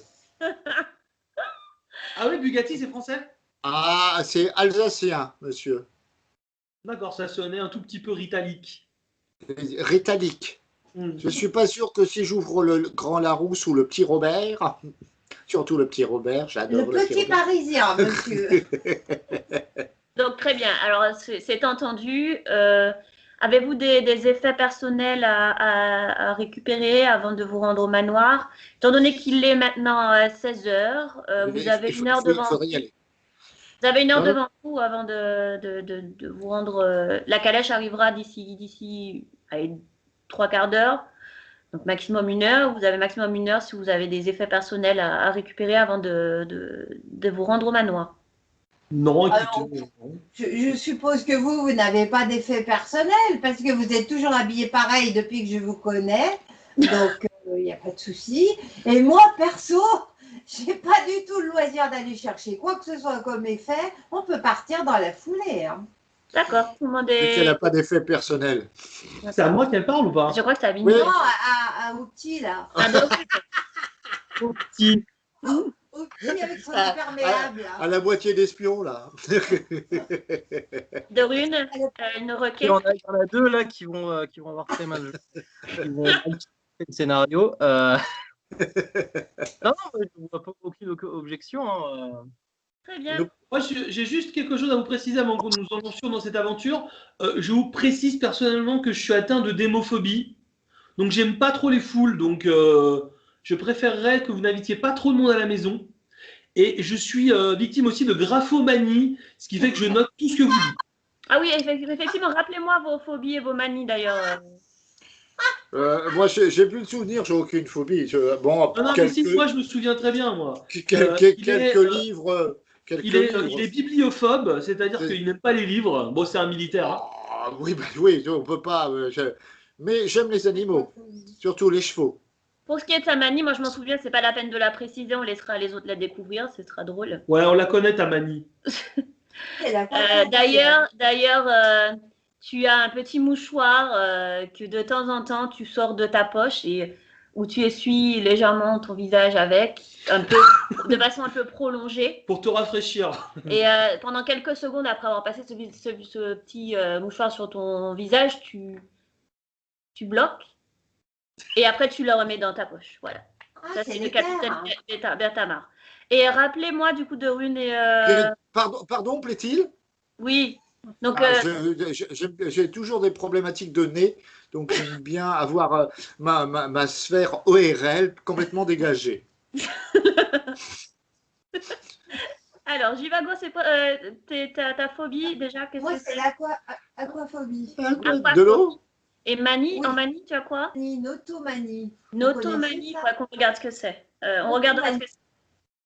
Speaker 3: Ah oui, Bugatti, c'est français?
Speaker 2: Ah, c'est alsacien, monsieur.
Speaker 3: D'accord, ça sonnait un tout petit peu ritalique.
Speaker 2: Rétalique. Je suis pas sûr que si j'ouvre le grand Larousse ou le petit Robert, surtout le petit Robert,
Speaker 5: Le
Speaker 2: j'adore le petit
Speaker 5: petit
Speaker 2: Robert.
Speaker 5: Parisien, monsieur.
Speaker 1: Donc, très bien. Alors, c'est entendu. Avez-vous des effets personnels à récupérer avant de vous rendre au manoir? Étant donné qu'il est maintenant 16 heures, vous avez une heure devant
Speaker 2: faudrait y aller.
Speaker 1: Vous avez une heure
Speaker 2: Pardon
Speaker 1: devant vous avant de vous rendre. La calèche arrivera d'ici allez, 3/4 d'heure, donc maximum 1 heure. Vous avez maximum 1 heure si vous avez des effets personnels à récupérer avant de vous rendre au manoir.
Speaker 3: Non,
Speaker 5: Alors,
Speaker 3: écoutez.
Speaker 5: je suppose que vous n'avez pas d'effet personnel parce que vous êtes toujours habillé pareil depuis que je vous connais. Donc, il n'y a pas de souci. Et moi, perso, j'ai pas du tout le loisir d'aller chercher quoi que ce soit comme effet. On peut partir dans la foulée. Hein.
Speaker 1: D'accord, tout le monde
Speaker 2: Vu qu'elle n'a
Speaker 1: est.
Speaker 2: pas d'effet personnel.
Speaker 3: C'est à moi qu'elle parle ou pas?
Speaker 1: Je crois que c'est à
Speaker 2: Oui.
Speaker 1: Vignon.
Speaker 5: Non, au petit, là.
Speaker 1: Ah, donc,
Speaker 4: Au petit.
Speaker 5: Au petit avec son imperméable. là.
Speaker 2: À la moitié d'espions, là.
Speaker 1: de Rune, une
Speaker 4: Il y
Speaker 1: requête.
Speaker 4: en a deux là qui vont avoir très mal. Qui vont mal le scénario. Non, je ne vois pas aucune objection. Hein.
Speaker 1: Très bien.
Speaker 2: Donc,
Speaker 3: Moi, j'ai juste quelque chose à vous préciser avant que nous en lancions dans cette aventure. Je vous précise personnellement que je suis atteint de démophobie. Donc, j'aime pas trop les foules. Donc, je préférerais que vous n'invitiez pas trop de monde à la maison. Et je suis victime aussi de graphomanie, ce qui fait que je note tout ce que vous dites.
Speaker 1: Ah oui, effectivement, rappelez-moi vos phobies et vos manies d'ailleurs.
Speaker 2: moi, j'ai plus de souvenirs, j'ai aucune phobie. Bon,
Speaker 3: Non, mais si, moi, je me souviens très bien, moi.
Speaker 2: quelques livres.
Speaker 3: Il est bibliophobe, c'est-à-dire qu'il n'aime pas les livres. Bon, c'est un militaire. Hein.
Speaker 2: Ah, oui, on peut pas. Mais j'aime les animaux, surtout les chevaux.
Speaker 1: Pour ce qui est de sa manie, moi je m'en souviens, c'est pas la peine de la préciser, on laissera les autres la découvrir, ce sera drôle.
Speaker 3: Ouais, on la connaît, ta manie.
Speaker 1: D'ailleurs, tu as un petit mouchoir que de temps en temps tu sors de ta poche et où tu essuies légèrement ton visage avec, de façon un peu prolongée.
Speaker 3: Pour te rafraîchir.
Speaker 1: Et pendant quelques secondes après avoir passé ce petit mouchoir sur ton visage, tu bloques. Et après, tu le remets dans ta poche. Voilà. Ça, c'est le capitaine Bertamar. Et rappelez-moi du coup de Rune et.
Speaker 2: Pardon, plaît-il?
Speaker 1: Oui. Donc,
Speaker 2: j'ai toujours des problématiques de nez, donc j'aime bien avoir ma sphère ORL complètement dégagée.
Speaker 1: Alors, Jivago, c'est quoi ta phobie déjà?
Speaker 5: Moi, c'est l'aquaphobie.
Speaker 2: De l'eau?
Speaker 1: Et manie,
Speaker 5: Oui.
Speaker 1: En manie, tu as quoi?
Speaker 5: Notomanie.
Speaker 1: Notomanie, il faudrait qu'on regarde ce que c'est. On regardera ce que c'est.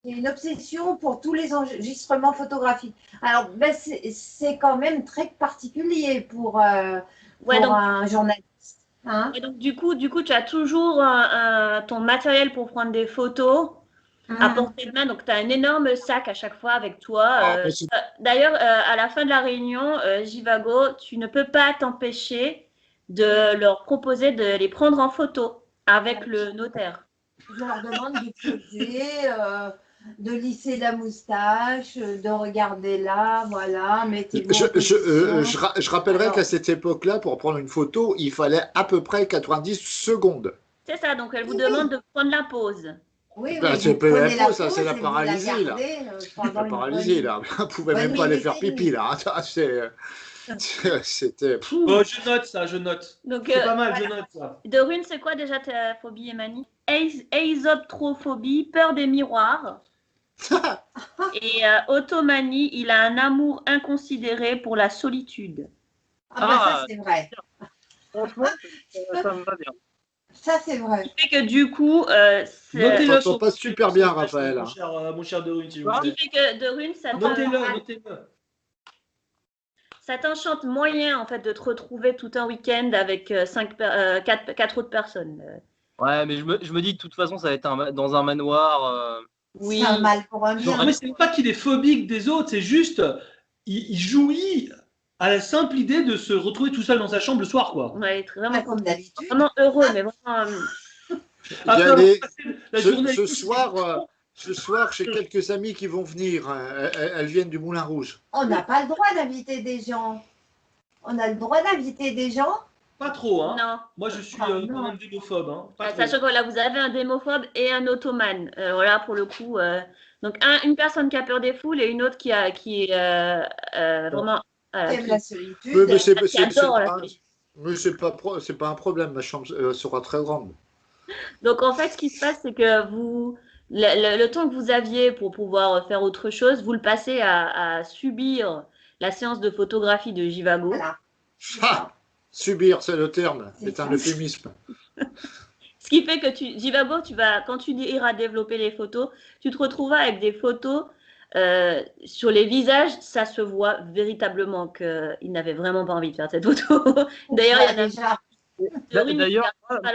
Speaker 5: C'est une obsession pour tous les enregistrements photographiques. Alors, ben, c'est quand même très particulier pour un journaliste. Hein.
Speaker 1: Et donc, du coup, tu as toujours ton matériel pour prendre des photos à portée de main. Donc, tu as un énorme sac à chaque fois avec toi. D'ailleurs, à la fin de la réunion, Jivago, tu ne peux pas t'empêcher de leur proposer de les prendre en photo avec le notaire.
Speaker 5: Je leur demande de poser, de lisser la moustache, de regarder là, voilà, mettez-vous en position.
Speaker 2: Je rappellerai qu'à cette époque-là, pour prendre une photo, il fallait à peu près 90 secondes.
Speaker 1: C'est ça, donc elle vous demande de prendre la pause.
Speaker 5: Oui,
Speaker 2: c'est pas la pause, ça, c'est la
Speaker 5: et vous
Speaker 2: paralysie, là.
Speaker 5: gardez,
Speaker 2: La paralysie, là. On ne pouvait même pas aller faire pipi, là. C'était.
Speaker 3: Oh, je note ça, je note.
Speaker 1: Donc,
Speaker 3: C'est pas mal, je note ça.
Speaker 1: De Rune, c'est quoi déjà ta phobie, Emani? Aesoptrophobie, peur des miroirs. Et Ottomanie, il a un amour inconsidéré pour la solitude.
Speaker 5: Ça, c'est vrai.
Speaker 4: Franchement, ça me va bien.
Speaker 5: Ça, c'est vrai.
Speaker 1: Ce qui fait que du coup,
Speaker 3: Notez-le.
Speaker 2: Ça passe super bien, Raphaël.
Speaker 3: Mon cher De Rune, s'il vous
Speaker 1: ce
Speaker 3: plaît.
Speaker 1: qui fait que de Rune,
Speaker 3: Notez-le.
Speaker 1: ça t'enchante moyen en fait de te retrouver tout un week-end avec 4 autres personnes.
Speaker 4: Ouais, mais je me dis de toute façon, ça va être dans un manoir.
Speaker 1: Oui.
Speaker 5: C'est un mal pour un bien.
Speaker 3: Non, mais c'est pas qu'il est phobique des autres, c'est juste il jouit à la simple idée de se retrouver tout seul dans sa chambre le soir, quoi.
Speaker 1: Ouais, vraiment,
Speaker 5: Comme d'habitude.
Speaker 1: vraiment heureux, mais vraiment.
Speaker 2: Ce soir, j'ai quelques amis qui vont venir. Elles viennent du Moulin Rouge.
Speaker 5: On n'a pas le droit d'inviter des gens. On a le droit d'inviter des gens.
Speaker 3: Pas trop, hein.
Speaker 1: Non.
Speaker 3: Moi, je suis
Speaker 5: Ah,
Speaker 3: quand
Speaker 5: non.
Speaker 3: même démophobe, hein. Pas trop.
Speaker 1: Sachant que là, vous avez un démophobe et un automane. Voilà, pour le coup. Donc, une personne qui a peur des foules et une autre qui est vraiment.
Speaker 5: Qui aime
Speaker 1: Qui,
Speaker 5: la solitude.
Speaker 2: Oui, mais
Speaker 1: qui adore la
Speaker 2: pas,
Speaker 1: solitude.
Speaker 2: mais c'est pas un problème. Ma chambre sera très grande.
Speaker 1: Donc, en fait, ce qui se passe, c'est que le temps que vous aviez pour pouvoir faire autre chose, vous le passez à subir la séance de photographie de Jivago.
Speaker 5: Voilà.
Speaker 2: Ah, subir, c'est le terme.
Speaker 5: C'est
Speaker 2: C'est un
Speaker 5: ça.
Speaker 2: euphémisme.
Speaker 1: Ce qui fait que Jivago, quand tu iras développer les photos, tu te retrouveras avec des photos sur les visages, ça se voit véritablement qu'il n'avait vraiment pas envie de faire cette photo. D'ailleurs, il y en a
Speaker 5: déjà.
Speaker 4: D'ailleurs, moi,
Speaker 1: pas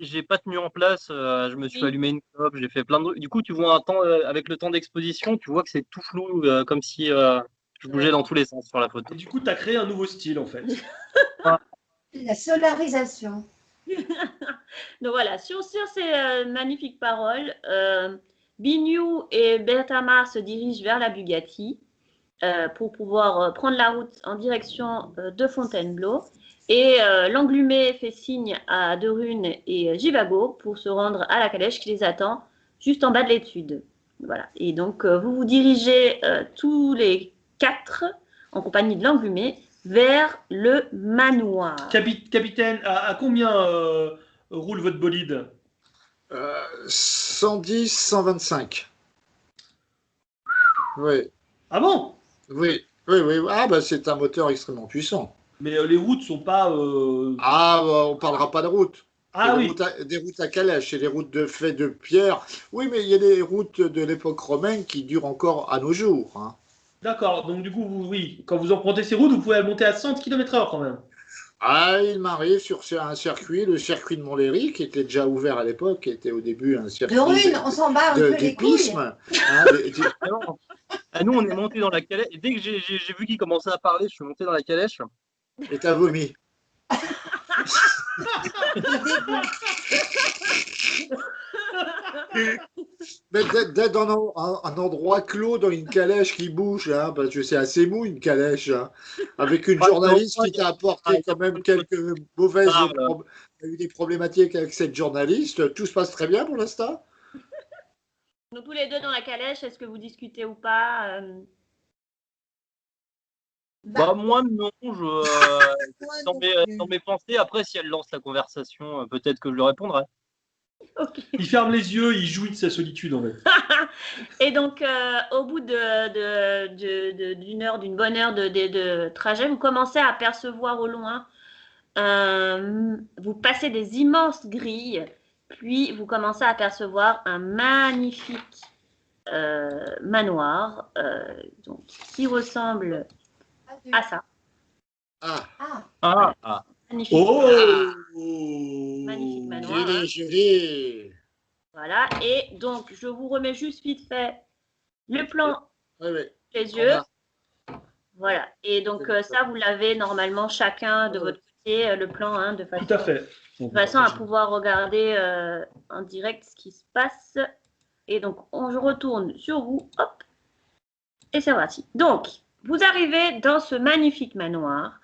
Speaker 4: j'ai pas tenu en place. Je me suis
Speaker 1: Oui.
Speaker 4: allumé une clope, j'ai fait plein de. Du coup, tu vois un temps avec le temps d'exposition, tu vois que c'est tout flou, comme si je bougeais dans tous les sens sur la photo.
Speaker 3: Et du coup, tu as créé un nouveau style, en fait.
Speaker 5: La solarisation.
Speaker 1: Donc voilà, sur ces magnifiques paroles, Bignou et Berthamar se dirigent vers la Bugatti pour pouvoir prendre la route en direction de Fontainebleau. Et l'englumé fait signe à Derune et Jivago pour se rendre à la calèche qui les attend juste en bas de l'étude. Voilà. Et donc, vous vous dirigez tous les 4 en compagnie de l'englumé vers le manoir.
Speaker 3: Capitaine, à combien roule votre bolide?
Speaker 2: 110, 125. Oui,
Speaker 3: Ah bon?
Speaker 2: oui, oui, oui. Ah, bah, c'est un moteur extrêmement puissant.
Speaker 3: Mais les routes sont pas.
Speaker 2: Ah, bah, on parlera pas de route.
Speaker 3: Ah oui.
Speaker 2: Des routes à calèche et des routes de fait de pierre. Oui, mais il y a des routes de l'époque romaine qui durent encore à nos jours. Hein.
Speaker 3: D'accord. Donc, du coup, oui, quand vous empruntez ces routes, vous pouvez monter à 100 km/h quand même.
Speaker 2: Ah, il m'arrive sur un circuit, le circuit de Montlhéry, qui était déjà ouvert à l'époque, qui était au début un circuit
Speaker 5: Derune, on s'en bat un peu les couilles.
Speaker 2: d'épisme. Hein,
Speaker 4: Alors, nous, on est monté dans la calèche. Et dès que j'ai vu qu'il commençait à parler, je suis monté dans la calèche.
Speaker 2: et t'as vomi. Mais d'être dans un endroit clos, dans une calèche qui bouge, hein, parce que c'est assez mou une calèche, hein, avec une journaliste qui t'a apporté quand même quelques mauvaises. Il y a eu des problématiques avec cette journaliste. Tout se passe très bien pour l'instant.
Speaker 1: Donc, tous les deux dans la calèche, est-ce que vous discutez ou pas
Speaker 4: Bah, moi, non. Dans mes pensées, après, si elle lance la conversation, peut-être que je lui répondrai.
Speaker 1: Ok.
Speaker 3: Il ferme les yeux, il jouit de sa solitude en fait.
Speaker 1: Et donc, au bout d'une bonne heure de trajet, vous commencez à apercevoir au loin, vous passez des immenses grilles, puis vous commencez à apercevoir un magnifique manoir donc, qui ressemble à ça.
Speaker 2: Ah,
Speaker 1: Magnifique, magnifique manoir.
Speaker 2: joli, joli.
Speaker 1: Voilà, et donc je vous remets juste vite fait le plan
Speaker 2: Oui, oui.
Speaker 1: les yeux. Voilà, et donc ça, vous l'avez normalement chacun de votre côté, le plan, hein, de
Speaker 3: Tout à fait.
Speaker 1: de façon à pouvoir regarder en direct ce qui se passe. Et donc, je retourne sur vous, hop, et c'est parti. Donc, vous arrivez dans ce magnifique manoir,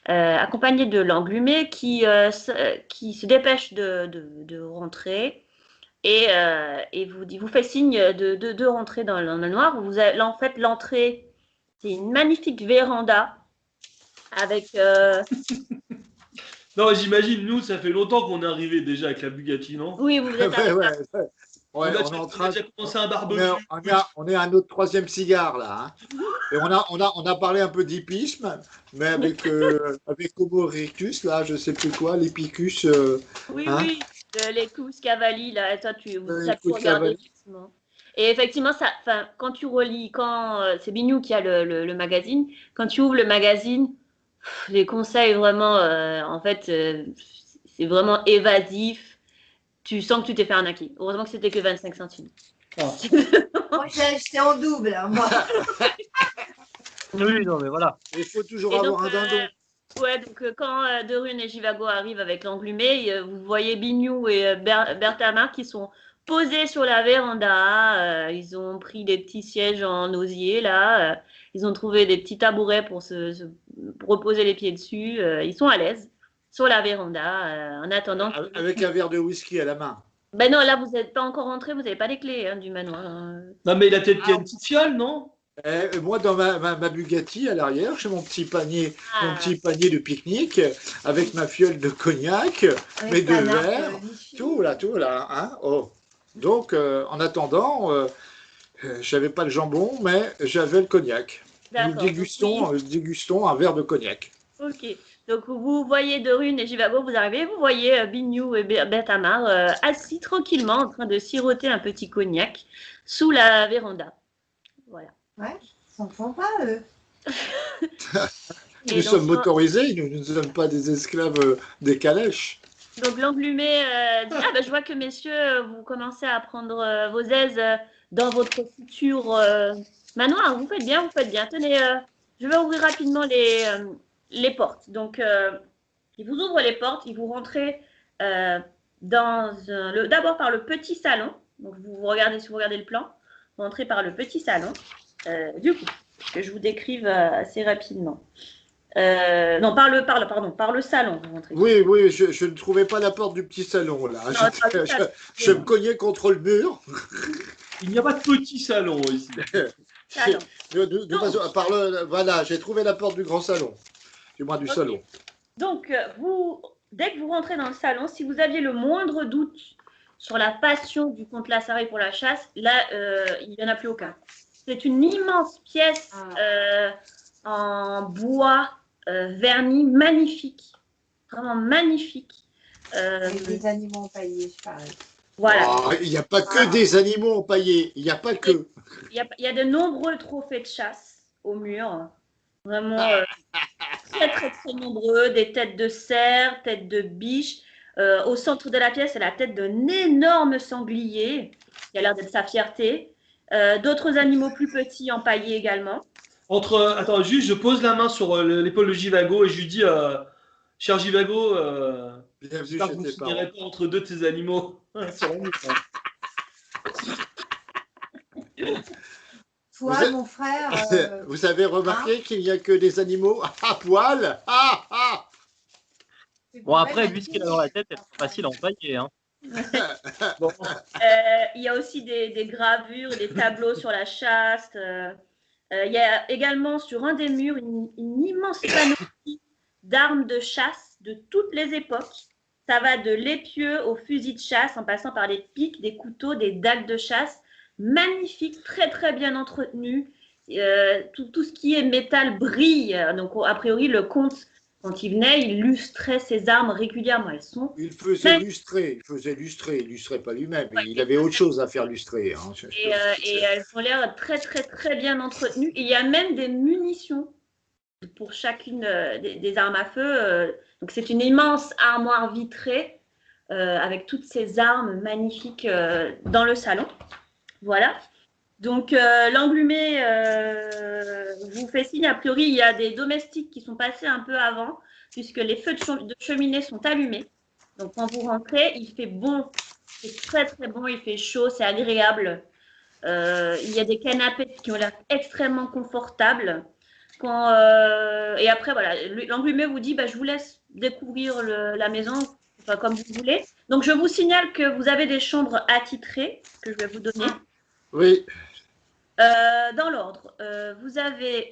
Speaker 1: accompagné de l'englumé qui se dépêche de rentrer. Et vous fait signe de rentrer dans le manoir. En fait, l'entrée, c'est une magnifique véranda avec.
Speaker 3: Non, j'imagine, nous, ça fait longtemps qu'on est arrivé déjà avec la Bugatti, non?
Speaker 1: Oui, vous êtes
Speaker 2: Ouais,
Speaker 1: à...
Speaker 2: ouais, ouais.
Speaker 3: On
Speaker 2: Ouais,
Speaker 3: a
Speaker 2: on est en train.
Speaker 3: déjà commencé un barbecue.
Speaker 2: On est à notre 3e cigare là. Hein. Et on a parlé un peu d'hippisme, mais avec Homo erectus, là, je sais plus quoi, l'épicus.
Speaker 1: Oui,
Speaker 2: hein.
Speaker 1: oui, les coups Cavalli, là, toi, vous
Speaker 2: Les
Speaker 1: avez pu
Speaker 2: coups
Speaker 1: regarder,
Speaker 2: Cavalli.
Speaker 1: effectivement. Et effectivement, quand tu relis, c'est Bignou qui a le magazine, quand tu ouvres le magazine, les conseils vraiment, en fait, c'est vraiment évasif. Tu sens que tu t'es fait arnaquer. Heureusement que c'était que 25 centimes.
Speaker 5: Moi, j'ai acheté en double. Hein, moi.
Speaker 4: Oui, non, mais voilà.
Speaker 2: Il faut toujours
Speaker 1: Et
Speaker 2: avoir
Speaker 1: donc,
Speaker 2: un dindon.
Speaker 1: ouais, donc quand Derune et Jivago arrivent avec l'englumé, vous voyez Bignou et Berthamar qui sont posés sur la véranda. Ils ont pris des petits sièges en osier là. Ils ont trouvé des petits tabourets pour reposer les pieds dessus. Ils sont à l'aise. sur la véranda en attendant.
Speaker 2: Avec un verre de whisky à la main.
Speaker 1: Ben non, là, vous n'êtes pas encore rentré, vous n'avez pas les clés du manoir.
Speaker 3: Non, mais il a peut-être qu'il y a une petite fiole, non?
Speaker 2: Moi, dans ma Bugatti à l'arrière, j'ai mon petit panier de pique-nique avec ma fiole de cognac, mes deux verres, tout là, hein. Oh. Donc, en attendant, j'avais pas le jambon, mais j'avais le cognac. Nous dégustons un verre de cognac.
Speaker 1: Ok. Donc, vous voyez Dorune et Jivago, vous arrivez, vous voyez Bignou et Bertamar assis tranquillement en train de siroter un petit cognac sous la véranda. Voilà.
Speaker 5: Ouais, ils s'en font pas, eux.
Speaker 2: Nous sommes motorisés, nous ne sommes pas des esclaves des calèches.
Speaker 1: Donc, l'englumé dit « Ah, ben, je vois que messieurs, vous commencez à prendre vos aises dans votre futur manoir. Vous faites bien, vous faites bien. Tenez, je vais ouvrir rapidement les portes. » Donc, il vous ouvre les portes, il vous rentrez d'abord par le petit salon. Donc, si vous regardez le plan, vous rentrez par le petit salon. Du coup, que je vous décrive assez rapidement. Non, par le salon. Vous rentrez.
Speaker 2: Oui, je ne trouvais pas la porte du petit salon, là.
Speaker 1: Non,
Speaker 2: je me cognais contre le mur.
Speaker 3: Il n'y a pas de petit salon ici.
Speaker 1: Salon.
Speaker 2: Voilà, j'ai trouvé la porte du grand salon. Du moins du salon.
Speaker 1: Donc, dès que vous rentrez dans le salon, si vous aviez le moindre doute sur la passion du comte Lassari pour la chasse, là, il n'y en a plus aucun. C'est une immense pièce en bois verni, magnifique. Vraiment magnifique.
Speaker 5: Avec des animaux empaillés, je parle.
Speaker 1: Voilà.
Speaker 2: Oh, il n'y a pas que des animaux empaillés. Il n'y a pas que.
Speaker 1: Il y a de nombreux trophées de chasse au mur. Vraiment très, très, très nombreux. Des têtes de cerf, têtes de biche. Au centre de la pièce, c'est la tête d'un énorme sanglier. Il a l'air d'être sa fierté. D'autres animaux plus petits empaillés également.
Speaker 3: Attends, juste, je pose la main sur l'épaule de Jivago et je lui dis cher Jivago, j'espère que vous ne finirez pas entre deux de ces animaux.
Speaker 5: Toi, mon frère.
Speaker 2: Vous avez remarqué qu'il n'y a que des animaux à poil?
Speaker 4: Bon, après, vu ce qu'il a dans la tête, c'est facile à empailler. Hein.
Speaker 3: Bon.
Speaker 1: Il y a aussi des gravures, des tableaux sur la chasse. Il y a également sur un des murs une immense panoplie d'armes de chasse de toutes les époques. Ça va de l'épieu au fusil de chasse, en passant par les pics, des couteaux, des dagues de chasse. Magnifique, très très bien entretenu. Tout ce qui est métal brille. Donc, a priori, le comte, quand il venait, il lustrait ses armes régulièrement. Elles sont.
Speaker 2: Il faisait lustrer, il lustrait pas lui-même. Ouais, il avait autre chose à faire lustrer. Hein.
Speaker 1: Et elles ont l'air très très très bien entretenues. Et il y a même des munitions pour chacune des armes à feu. Donc c'est une immense armoire vitrée avec toutes ces armes magnifiques dans le salon. Voilà. Donc l'englumé vous fait signe. A priori, il y a des domestiques qui sont passés un peu avant, puisque les feux de cheminée sont allumés. Donc quand vous rentrez, il fait bon. C'est très très bon, il fait chaud, c'est agréable. Il y a des canapés qui ont l'air extrêmement confortables. Et après, voilà, l'englumé vous dit je vous laisse découvrir la maison comme vous voulez. Donc, je vous signale que vous avez des chambres attitrées que je vais vous donner.
Speaker 2: Oui.
Speaker 1: Dans l'ordre, vous avez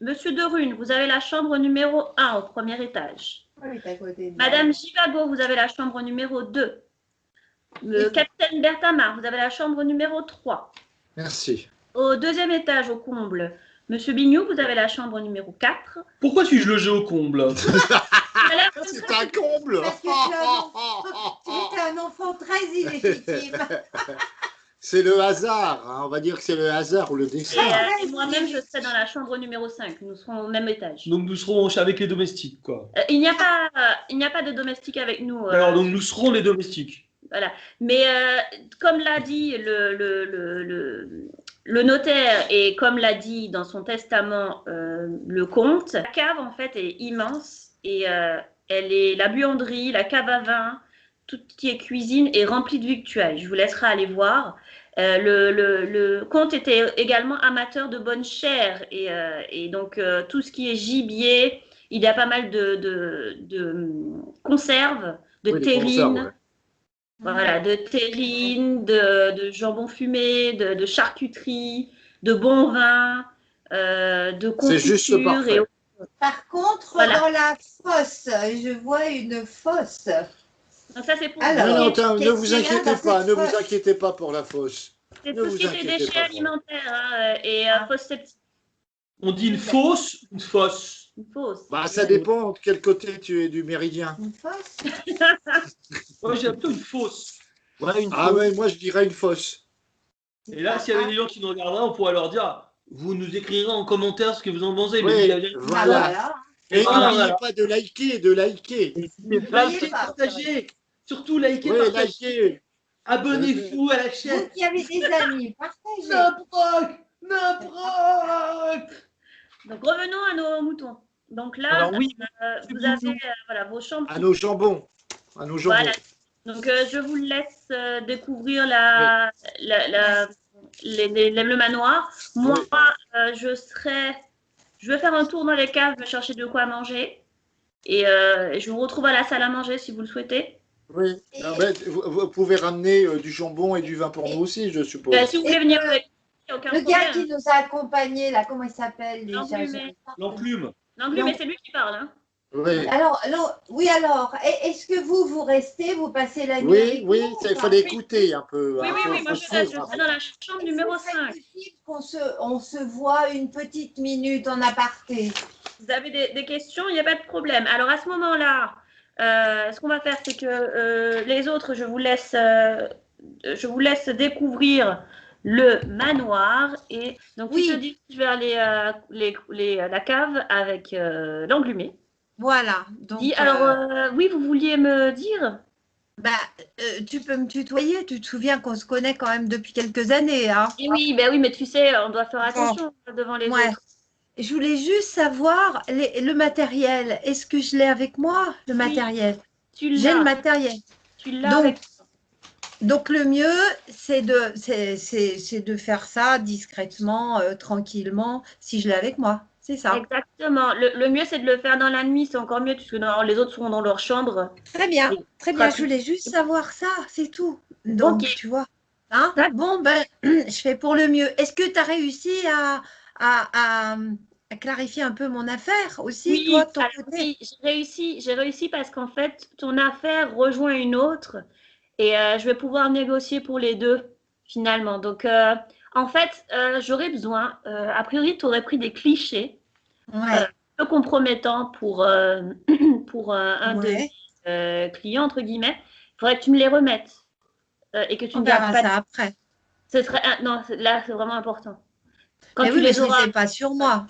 Speaker 1: Monsieur Derune, vous avez la chambre numéro 1 au premier étage.
Speaker 5: Oui, à côté de
Speaker 1: Madame Jivago, vous avez la chambre numéro 2. Le capitaine Bertamar, vous avez la chambre numéro 3.
Speaker 2: Merci.
Speaker 1: Au deuxième étage, au comble, Monsieur Bignou, vous avez la chambre numéro 4.
Speaker 3: Pourquoi suis-je logé au comble?
Speaker 2: C'est un comble.
Speaker 5: Parce que tu es un enfant très illégitime.
Speaker 2: C'est le hasard, hein. On va dire que c'est le hasard ou le destin.
Speaker 1: Et moi-même, je serai dans la chambre numéro 5. Nous serons au même étage.
Speaker 3: Donc nous serons avec les domestiques, quoi.
Speaker 1: Il n'y a pas de domestique avec nous.
Speaker 3: Alors donc nous serons les domestiques.
Speaker 1: Voilà. Mais comme l'a dit le notaire et comme l'a dit dans son testament le comte, la cave en fait est immense et elle est la buanderie, la cave à vin, tout ce qui est cuisine est rempli de victuailles. Je vous laisserai aller voir. Le comte était également amateur de bonne chair et donc tout ce qui est gibier Il y a pas mal de conserves, de
Speaker 2: Oui, les
Speaker 1: terrines.
Speaker 2: conserves, ouais.
Speaker 1: Voilà, de terrine, de jambon fumé, de charcuterie, de bon vin, de
Speaker 2: C'est juste
Speaker 1: confiture et
Speaker 2: parfait.
Speaker 5: Par contre,
Speaker 1: voilà.
Speaker 5: dans la fosse, je vois une fosse.
Speaker 1: Donc ça c'est pour
Speaker 2: Mais
Speaker 5: Alors,
Speaker 2: non,
Speaker 1: tout ce qui est,
Speaker 2: ne vous
Speaker 5: qu'est-ce qu'il y a
Speaker 2: inquiétez
Speaker 5: dans
Speaker 2: pas,
Speaker 5: cette
Speaker 2: ne vous
Speaker 5: fosse?
Speaker 2: inquiétez pas pour la fosse.
Speaker 1: c'est
Speaker 2: Ne
Speaker 1: tout ce
Speaker 2: vous
Speaker 1: qui était
Speaker 2: inquiétez
Speaker 1: déchets
Speaker 2: pas pour.
Speaker 1: alimentaires et
Speaker 5: Ah.
Speaker 1: fosse septique.
Speaker 3: On dit une fosse ou une fosse?
Speaker 1: Une fosse.
Speaker 2: Bah, ça dépend de quel côté tu es du méridien.
Speaker 5: Une fosse?
Speaker 3: Moi, j'ai plutôt une fosse.
Speaker 4: Ouais, une
Speaker 2: Ah
Speaker 4: fausse.
Speaker 2: ouais, moi je dirais une fosse.
Speaker 3: Et là, s'il y avait des gens qui nous regarderaient, on pourrait leur dire, vous nous écrirez en commentaire ce que vous en pensez. Mais
Speaker 2: Oui,
Speaker 3: la vérité,
Speaker 5: Ah,
Speaker 2: voilà.
Speaker 5: voilà.
Speaker 2: Et
Speaker 3: Voilà,
Speaker 2: n'oubliez
Speaker 3: voilà.
Speaker 2: pas de liker, de liker.
Speaker 4: N'hésitez pas.
Speaker 5: N'oubliez
Speaker 3: Likez,
Speaker 5: pas.
Speaker 3: partagez. Surtout likez,
Speaker 2: Oui,
Speaker 3: partagez.
Speaker 2: liker.
Speaker 3: Abonnez-vous à la chaîne.
Speaker 5: Vous qui avez des amis, partagez.
Speaker 3: Naproc, Naproc.
Speaker 1: Donc revenons à nos moutons. Donc là,
Speaker 4: Alors oui,
Speaker 1: vous avez voilà, vos chambres.
Speaker 2: À nos jambons. À nos jambons.
Speaker 1: Voilà. Donc je vous laisse découvrir le manoir. Moi,
Speaker 2: Oui.
Speaker 1: je vais faire un tour dans les caves, me chercher de quoi manger. Et je vous retrouve à la salle à manger si vous le souhaitez.
Speaker 2: Oui. Ah, mais vous pouvez ramener du jambon et du vin pour nous aussi, je suppose.
Speaker 1: Si vous voulez venir avec, il n'y a aucun
Speaker 5: Le gars
Speaker 1: problème.
Speaker 5: qui nous a accompagnés, là, comment il s'appelle déjà?
Speaker 1: L'englumé.
Speaker 3: L'enclume.
Speaker 1: L'englumé, c'est lui qui parle. Hein.
Speaker 2: Oui.
Speaker 5: Alors, oui, alors, est-ce que vous restez, vous passez la nuit
Speaker 2: Oui,
Speaker 5: avec
Speaker 2: oui,
Speaker 5: nous, ou
Speaker 2: il
Speaker 5: pas?
Speaker 2: fallait écouter un peu.
Speaker 1: Oui,
Speaker 2: hein,
Speaker 1: oui,
Speaker 2: faut-
Speaker 1: oui, moi
Speaker 2: faut
Speaker 1: je suis
Speaker 2: suivre.
Speaker 1: dans la chambre numéro
Speaker 5: Est-ce que c'est
Speaker 1: 5.
Speaker 5: possible on se voit une petite minute en aparté?
Speaker 1: Vous avez des questions, il n'y a pas de problème. Alors à ce moment-là, ce qu'on va faire, c'est que les autres, je vous laisse découvrir le manoir. Et donc,
Speaker 5: Oui.
Speaker 1: tu te diriges vers la cave avec l'englumé.
Speaker 5: Voilà. Donc,
Speaker 1: Alors, oui, vous vouliez me dire?
Speaker 5: tu peux me tutoyer. Tu te souviens qu'on se connaît quand même depuis quelques années, hein?
Speaker 1: Et oui, ben oui, mais tu sais, on doit faire
Speaker 5: Bon.
Speaker 1: attention devant les
Speaker 5: Ouais.
Speaker 1: autres.
Speaker 5: Je voulais juste savoir le matériel. Est-ce que je l'ai avec moi, le matériel?
Speaker 1: Tu
Speaker 5: J'ai le
Speaker 1: l'as.
Speaker 5: matériel.
Speaker 1: Tu l'as avec
Speaker 5: Donc le mieux, c'est de faire ça discrètement, tranquillement, si je l'ai avec moi. C'est ça.
Speaker 1: Exactement. Le mieux, c'est de le faire dans la nuit. C'est encore mieux, puisque les autres seront dans leur chambre.
Speaker 5: Très bien,
Speaker 1: Oui.
Speaker 5: très bien. Je voulais juste savoir ça, c'est tout. Donc,
Speaker 1: Ok.
Speaker 5: tu vois. Hein?
Speaker 1: D'accord.
Speaker 5: Bon, ben, je fais pour le mieux. Est-ce que tu as réussi à clarifier un peu mon affaire aussi,
Speaker 1: Oui,
Speaker 5: toi, de ton
Speaker 1: alors
Speaker 5: côté?
Speaker 1: oui, j'ai réussi parce qu'en fait, ton affaire rejoint une autre et je vais pouvoir négocier pour les deux finalement. Donc, en fait, j'aurais besoin, a priori, tu aurais pris des clichés
Speaker 5: Ouais,
Speaker 1: peu compromettants pour, pour un de
Speaker 5: ouais.
Speaker 1: mes clients, entre guillemets. Il faudrait que tu me les remettes et que tu
Speaker 5: On
Speaker 1: ne gardes
Speaker 5: verra
Speaker 1: pas.
Speaker 5: ça après.
Speaker 1: Ce serait, non, là, c'est vraiment important. Quand
Speaker 5: Mais
Speaker 1: tu
Speaker 5: oui, mais
Speaker 1: les
Speaker 5: je ne les
Speaker 1: auras.
Speaker 5: ai pas sur moi.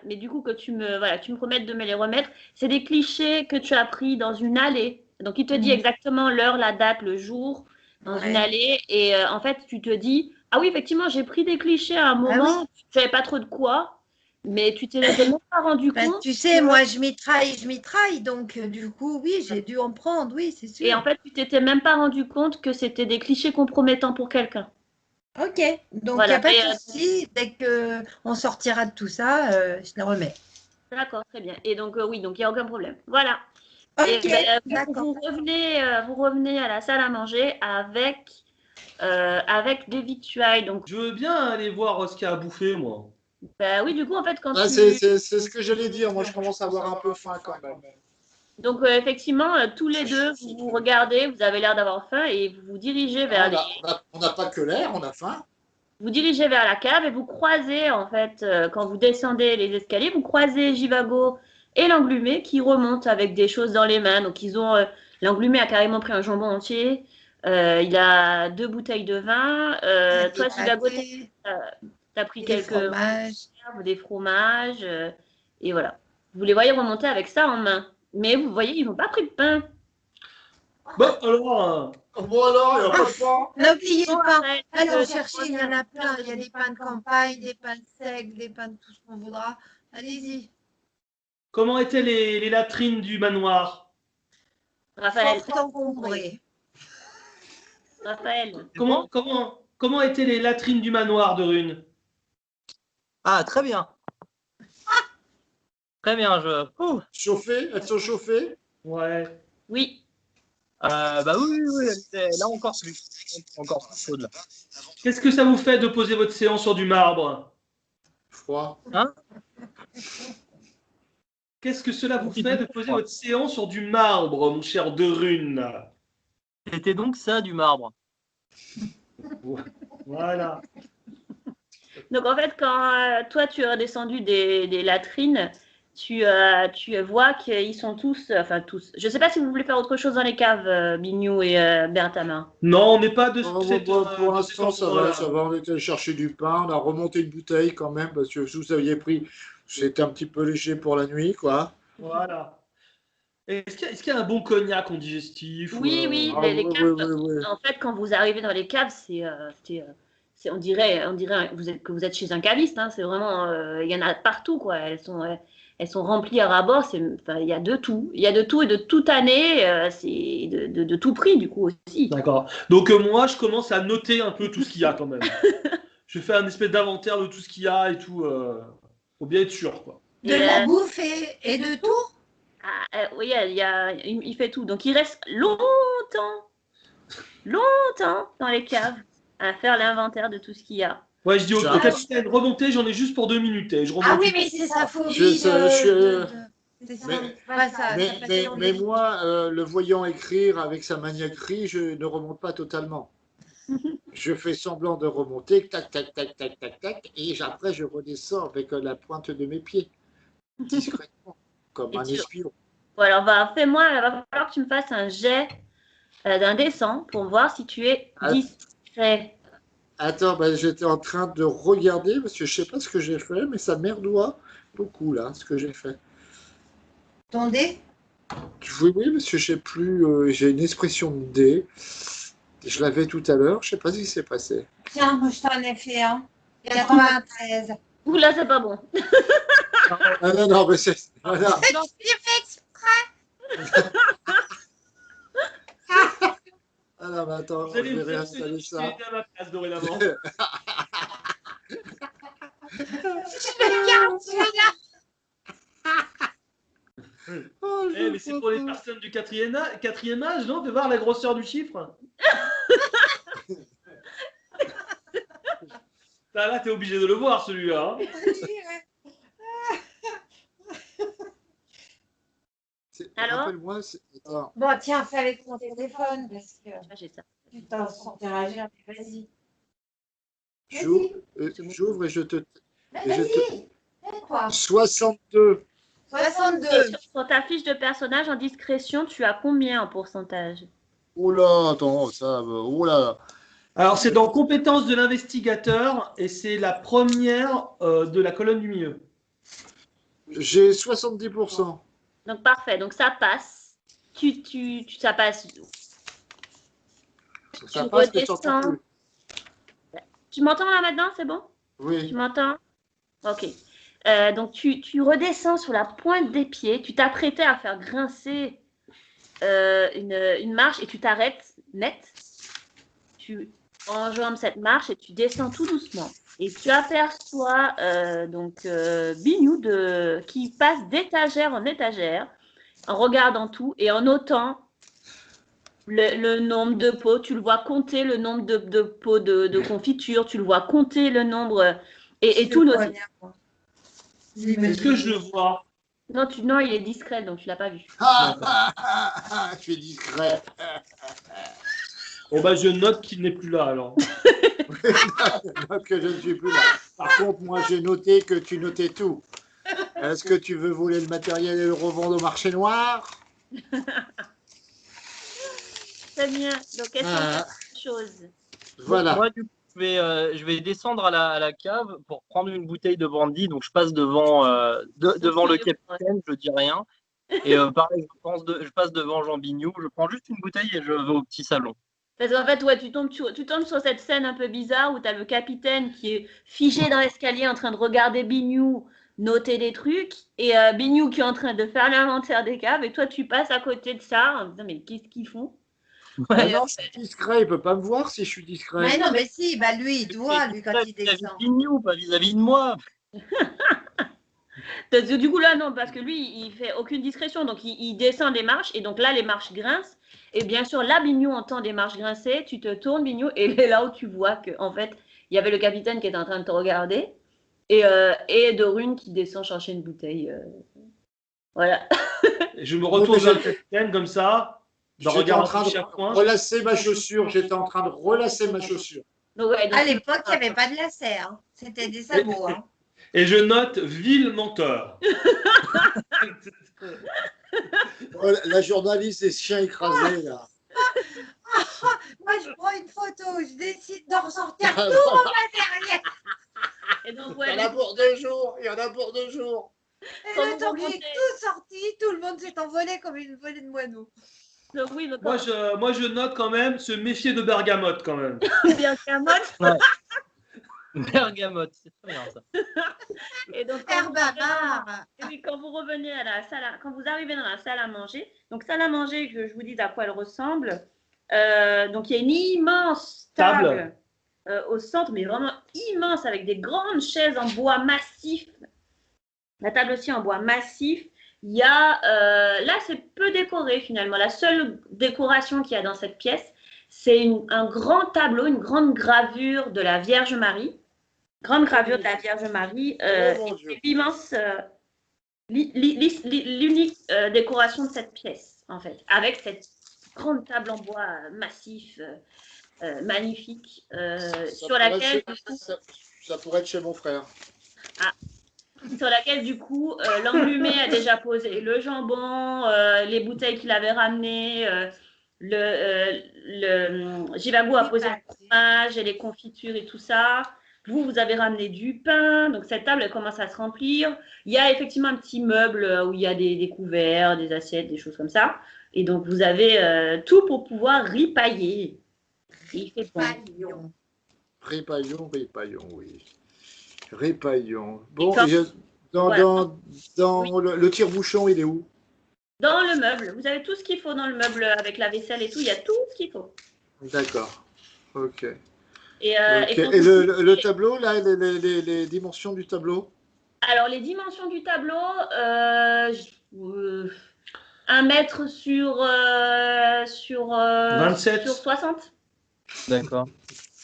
Speaker 1: Mais du coup, que tu me promettes de me les remettre, c'est des clichés que tu as pris dans une allée. Donc, il te dit
Speaker 5: Mm.
Speaker 1: exactement l'heure, la date, le jour, dans une
Speaker 5: Ouais.
Speaker 1: allée. Et en fait, tu te dis, ah oui, effectivement, j'ai pris des clichés à un
Speaker 5: Ah
Speaker 1: moment,
Speaker 5: oui.
Speaker 1: tu savais pas trop de quoi, mais tu t'es même pas rendu
Speaker 5: Ben,
Speaker 1: compte.
Speaker 5: tu sais, moi, je m'y traille. Donc, du coup, oui, j'ai dû en prendre, oui, c'est
Speaker 1: Et
Speaker 5: sûr.
Speaker 1: en fait, tu t'étais même pas rendu compte que c'était des clichés compromettants pour quelqu'un.
Speaker 5: Ok, donc il
Speaker 1: Voilà.
Speaker 5: n'y a pas
Speaker 1: Mais,
Speaker 5: de souci. Dès qu'on sortira de tout ça, je les remets.
Speaker 1: d'accord, très bien. Et donc, oui, donc il n'y a aucun problème. Voilà. Et
Speaker 5: Ok, d'accord.
Speaker 1: vous revenez à la salle à manger avec des victuailles. Donc,
Speaker 3: Je veux bien aller voir ce qu'il y a à bouffer, moi.
Speaker 1: bah oui, du coup, en fait, quand
Speaker 2: Ah,
Speaker 1: tu.
Speaker 2: c'est ce que j'allais dire. Moi, je commence à avoir un peu faim quand même.
Speaker 1: Donc, effectivement, tous les deux, vous vous regardez, vous avez l'air d'avoir faim et vous vous dirigez vers
Speaker 2: On n'a pas que l'air, on a faim.
Speaker 1: vous dirigez vers la cave et vous croisez, en fait, quand vous descendez les escaliers, vous croisez Jivago et l'englumé qui remontent avec des choses dans les mains. Donc, l'englumé a carrément pris un jambon entier. Il a 2 bouteilles de vin. Toi, Jivago, t'as pris
Speaker 5: Des
Speaker 1: quelques
Speaker 5: fromages.
Speaker 1: herbes, des fromages. Et voilà. Vous les voyez remonter avec ça en main. Mais vous voyez, ils n'ont pas pris de pain.
Speaker 3: Bon, alors,
Speaker 2: Bon alors, il n'y a pas de pain.
Speaker 5: N'oubliez
Speaker 1: Bon,
Speaker 5: pas,
Speaker 1: après,
Speaker 5: allons chercher, il y en a plein. Il y a des pains de campagne, des pains de seigle, des pains de tout ce qu'on voudra. Allez-y.
Speaker 3: comment étaient les latrines du manoir?
Speaker 1: Raphaël,
Speaker 5: Fort encombré.
Speaker 1: Raphaël.
Speaker 3: Comment étaient les latrines du manoir de Rune?
Speaker 4: Ah, très bien. Très bien, je. Ouh.
Speaker 2: Chauffées? Elles sont chauffées?
Speaker 3: Ouais.
Speaker 1: Oui.
Speaker 4: Bah oui, là encore plus. Encore plus chaude là.
Speaker 3: Qu'est-ce que ça vous fait de poser votre séance sur du marbre?
Speaker 2: Froid.
Speaker 4: Hein?
Speaker 3: Qu'est-ce que cela vous fait de poser votre séance sur du marbre, mon cher De Rune?
Speaker 4: C'était donc ça du marbre.
Speaker 3: Voilà.
Speaker 1: Donc en fait, quand toi tu es redescendu des latrines, tu vois qu'ils sont tous, enfin tous. Je ne sais pas si vous voulez faire autre chose dans les caves, Bignou et Berthamin.
Speaker 3: Non, on n'est pas de
Speaker 2: Oh,
Speaker 3: cette.
Speaker 2: pour
Speaker 3: de cet
Speaker 2: l'instant, ça
Speaker 3: endroit-là.
Speaker 2: va, ça va. On était allé chercher du pain, on a remonté une bouteille quand même, parce que vous aviez pris, c'était un petit peu léger pour la nuit, quoi.
Speaker 3: Voilà. Est-ce qu'il y a un bon cognac en digestif?
Speaker 1: Oui, oui,
Speaker 2: Ah,
Speaker 1: les
Speaker 2: oui,
Speaker 1: caves.
Speaker 2: oui, oui, oui.
Speaker 1: En fait, quand vous arrivez dans les caves, on dirait que vous êtes chez un caviste. Hein, c'est vraiment, il y en a partout, quoi. Elles sont remplies à ras-bord. Enfin, il y a de tout. Il y a de tout et de toute année. C'est de tout prix, du coup, aussi.
Speaker 3: D'accord. Donc moi, je commence à noter un peu tout ce qu'il y a quand même. Je fais un espèce d'inventaire de tout ce qu'il y a et tout. Faut bien être sûr, quoi.
Speaker 5: De la bouffe et de tout.
Speaker 1: Oui, il fait tout. Donc, il reste longtemps dans les caves à faire l'inventaire de tout ce qu'il y a.
Speaker 3: Ouais, je dis au
Speaker 2: Ça-
Speaker 3: capitaine, remontez, j'en ai juste pour 2 minutes. Je remonte
Speaker 5: Ah oui,
Speaker 3: tout.
Speaker 5: mais c'est sa phobie.
Speaker 2: Je sais,
Speaker 5: C'est ça.
Speaker 2: Mais-
Speaker 5: Voilà, ça fait dans
Speaker 2: Mais
Speaker 5: des-
Speaker 2: moi, le voyant écrire avec sa maniaquerie, je ne remonte pas totalement. Je fais semblant de remonter, tac, tac, tac, tac, tac, tac, et après je redescends avec la pointe de mes pieds, discrètement, comme
Speaker 1: Et
Speaker 2: un
Speaker 1: tu-
Speaker 2: espion.
Speaker 1: Bon, alors, il va falloir que tu me fasses un jet d'un dessin pour voir si tu es
Speaker 2: Ah.
Speaker 1: discret.
Speaker 2: Attends, ben, j'étais en train de regarder, parce que je sais pas ce que j'ai fait, mais ça merdoie beaucoup, là, ce que j'ai fait.
Speaker 5: Ton dé.
Speaker 2: Oui, parce que je sais plus, j'ai une expression de dé. Je l'avais tout à l'heure, je sais pas ce qui s'est passé.
Speaker 5: Tiens, moi je t'en ai fait un. 93.
Speaker 1: Ouh là, c'est pas bon.
Speaker 2: Ah non, non, mais c'est. Voilà.
Speaker 5: J'ai fait exprès.
Speaker 2: Ah non, mais attends,
Speaker 3: Vous
Speaker 2: je
Speaker 3: allez
Speaker 2: vais
Speaker 3: me faire
Speaker 2: réinstaller
Speaker 3: ce
Speaker 2: ça.
Speaker 3: à ma place dorénavant.
Speaker 5: Je le garde celui-là.
Speaker 2: Oh, je
Speaker 3: Mais c'est pour les personnes du quatrième âge, non? De voir la grosseur du chiffre. Là, t'es obligé de le voir, celui-là.
Speaker 1: Alors
Speaker 2: Rappelle-moi, attends.
Speaker 5: Bon, tiens, fais avec ton téléphone parce que
Speaker 1: Ah, j'ai ça.
Speaker 5: tu t'en sens interagir. Mais vas-y.
Speaker 2: J'ouvre et je te.
Speaker 5: Mais
Speaker 2: Et je
Speaker 5: vas-y. Fais-toi.
Speaker 2: 62.
Speaker 5: 62.
Speaker 1: Et sur ta fiche de personnage en discrétion, tu as combien en pourcentage?
Speaker 2: Oh là, attends, ça, oh là.
Speaker 3: Alors, c'est dans compétences de l'investigateur et c'est la première de la colonne du milieu.
Speaker 2: J'ai 70%.
Speaker 1: Donc parfait, donc ça passe. Ça passe.
Speaker 2: Ça
Speaker 1: Tu
Speaker 2: passe, mais
Speaker 1: redescends.
Speaker 2: t'entends plus.
Speaker 1: Tu m'entends là maintenant, c'est bon? Tu
Speaker 2: Oui.
Speaker 1: m'entends? Ok. Donc tu redescends sur la pointe des pieds, tu t'apprêtais à faire grincer une marche et tu t'arrêtes net. Tu enjambes cette marche et tu descends tout doucement. Et tu aperçois Bignou qui passe d'étagère en étagère en regardant tout et en notant le nombre de pots. Tu le vois compter le nombre de pots de confiture, tu le vois compter le nombre et tout noter.
Speaker 3: Est-ce que je le vois?
Speaker 1: Non, il est discret, donc tu l'as pas vu.
Speaker 2: Je suis discret.
Speaker 3: Bon, bah, je note qu'il n'est plus là, alors.
Speaker 2: Que je ne suis plus là. Par contre, moi, j'ai noté que tu notais tout. Est-ce que tu veux voler le matériel et le revendre au marché noir?
Speaker 1: Très bien. Donc, est-ce qu'on
Speaker 2: Ah.
Speaker 1: fait autre chose?
Speaker 2: Voilà.
Speaker 4: Moi, du coup, je vais descendre à la cave pour prendre une bouteille de brandy. Donc, je passe devant, devant le capitaine, je dis rien. Et pareil, je passe devant Jean Bignou. Je prends juste une bouteille et je vais au petit salon.
Speaker 1: Parce qu'en fait, ouais, tu tombes sur cette scène un peu bizarre où tu as le capitaine qui est figé dans l'escalier en train de regarder Bignou noter des trucs et Bignou qui est en train de faire l'inventaire des caves et toi tu passes à côté de ça en disant mais qu'est-ce qu'ils font?
Speaker 2: Ah non, je suis discret. Il peut pas me voir si je suis discret.
Speaker 5: Mais non, mais si, bah lui, il doit, lui, quand il
Speaker 4: Vis-à-vis
Speaker 5: descend.
Speaker 4: de Bignou, pas vis-à-vis de moi.
Speaker 1: Parce que du coup, là, non, parce que lui, il fait aucune discrétion. Donc, il descend des marches. Et donc, là, les marches grincent. Et bien sûr, là, Bignou entend des marches grincer. Tu te tournes, Bignou. Et c'est là où tu vois qu'en fait, il y avait le capitaine qui était en train de te regarder. Et Dorune qui descend chercher une bouteille. Voilà.
Speaker 3: Et je me retourne vers le capitaine comme ça. Je
Speaker 2: J'étais
Speaker 3: regarde
Speaker 2: en train de
Speaker 3: chaque coin.
Speaker 2: relasser ma chaussure. J'étais en train de relasser ma chaussure.
Speaker 1: Donc, ouais, donc,
Speaker 5: À l'époque, il n'y avait pas de lacet. Hein. C'était des sabots. Hein.
Speaker 3: Et je note vil menteur.
Speaker 2: Oh, la journaliste et ce chien écrasé, là.
Speaker 5: Moi, je prends une photo. Je décide de ressortir tout mon matériel.
Speaker 1: et donc,
Speaker 2: Il
Speaker 1: ouais,
Speaker 2: y en a pour 2 jours. Il y en a pour 2 jours.
Speaker 5: Et
Speaker 1: Quand
Speaker 5: le
Speaker 1: vous
Speaker 5: temps qu'il
Speaker 1: remontez-
Speaker 5: est tout sorti, tout le monde s'est envolé comme une volée de moineaux.
Speaker 1: donc, oui, donc,
Speaker 3: Moi, je note quand même se méfier de bergamote quand même.
Speaker 1: bien Camotte.
Speaker 4: Bergamote, c'est très bien ça.
Speaker 1: Et donc,
Speaker 5: Herbe à barre.
Speaker 1: et puis, quand vous revenez à la salle, quand vous arrivez dans la salle à manger, donc salle à manger, que je vous dis à quoi elle ressemble. Donc il y a une immense table au centre, mais vraiment immense, avec des grandes chaises en bois massif. La table aussi en bois massif. Il y a, là c'est peu décoré finalement. La seule décoration qu'il y a dans cette pièce, c'est un grand tableau, une grande gravure de la Vierge Marie. Grande gravure de la Vierge Marie.
Speaker 2: Oh, mon Dieu.
Speaker 1: L'immense, l'unique décoration de cette pièce, en fait, avec cette grande table en bois massif, magnifique, sur laquelle,
Speaker 2: Ça pourrait être chez mon frère.
Speaker 1: du coup, l'enrhumé a déjà posé le jambon, les bouteilles qu'il avait ramenées, Jivago a posé le fromage et les confitures et tout ça. Vous avez ramené du pain, donc cette table elle commence à se remplir. Il y a effectivement un petit meuble où il y a des couverts, des assiettes, des choses comme ça. Et donc vous avez tout pour pouvoir ripailler. Il fait bon.
Speaker 5: Paillon.
Speaker 2: Ripaillon, oui. Ripaillon. Bon,
Speaker 1: quand-
Speaker 2: dans
Speaker 1: Voilà.
Speaker 2: le tire-bouchon, il est où?
Speaker 1: Dans le meuble, vous avez tout ce qu'il faut dans le meuble avec la vaisselle et tout. Il y a tout ce qu'il faut.
Speaker 2: D'accord. Ok.
Speaker 1: Et,
Speaker 2: Ok.
Speaker 1: quand
Speaker 2: Et
Speaker 1: vous-
Speaker 2: le tableau, là, les dimensions du tableau?
Speaker 1: Alors les dimensions du tableau, 1 mètre sur
Speaker 3: 27.
Speaker 1: sur 60.
Speaker 4: D'accord.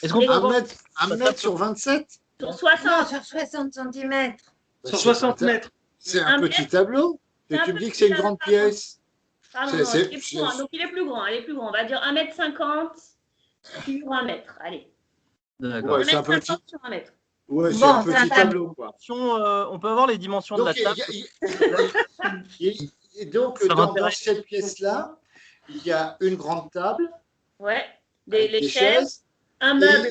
Speaker 4: Est-ce qu'on
Speaker 1: Et
Speaker 4: peut avoir
Speaker 2: 1 mètre sur 27?
Speaker 1: Sur
Speaker 5: Non,
Speaker 1: 60.
Speaker 5: sur 60 cm.
Speaker 3: Sur 60 mètres.
Speaker 2: C'est
Speaker 1: Un
Speaker 2: un petit
Speaker 1: mètre.
Speaker 2: tableau. Et
Speaker 1: C'est un
Speaker 2: tu me dis
Speaker 1: petit
Speaker 2: que c'est une
Speaker 1: tableau,
Speaker 2: grande
Speaker 1: pardon.
Speaker 2: pièce.
Speaker 1: Pardon,
Speaker 2: C'est-
Speaker 1: non,
Speaker 2: c'est-
Speaker 1: il est plus grand. Donc il est plus grand. Elle est plus grand. On va dire 1,50 m sur 1 mètre. Allez.
Speaker 4: D'accord.
Speaker 2: Ouais, c'est un
Speaker 1: 1,50 m
Speaker 2: petit.
Speaker 1: sur 1 mètre.
Speaker 2: Ouais, c'est
Speaker 5: Bon,
Speaker 2: un
Speaker 5: c'est un
Speaker 2: petit tableau, quoi.
Speaker 4: On peut avoir les dimensions de
Speaker 2: Donc,
Speaker 4: la table.
Speaker 2: et donc
Speaker 4: Ça
Speaker 2: dans
Speaker 4: m'intéresse.
Speaker 2: cette pièce-là, il y a une grande table,
Speaker 1: Ouais.
Speaker 2: avec
Speaker 1: Les
Speaker 2: des
Speaker 1: chaises, un
Speaker 2: et
Speaker 1: meuble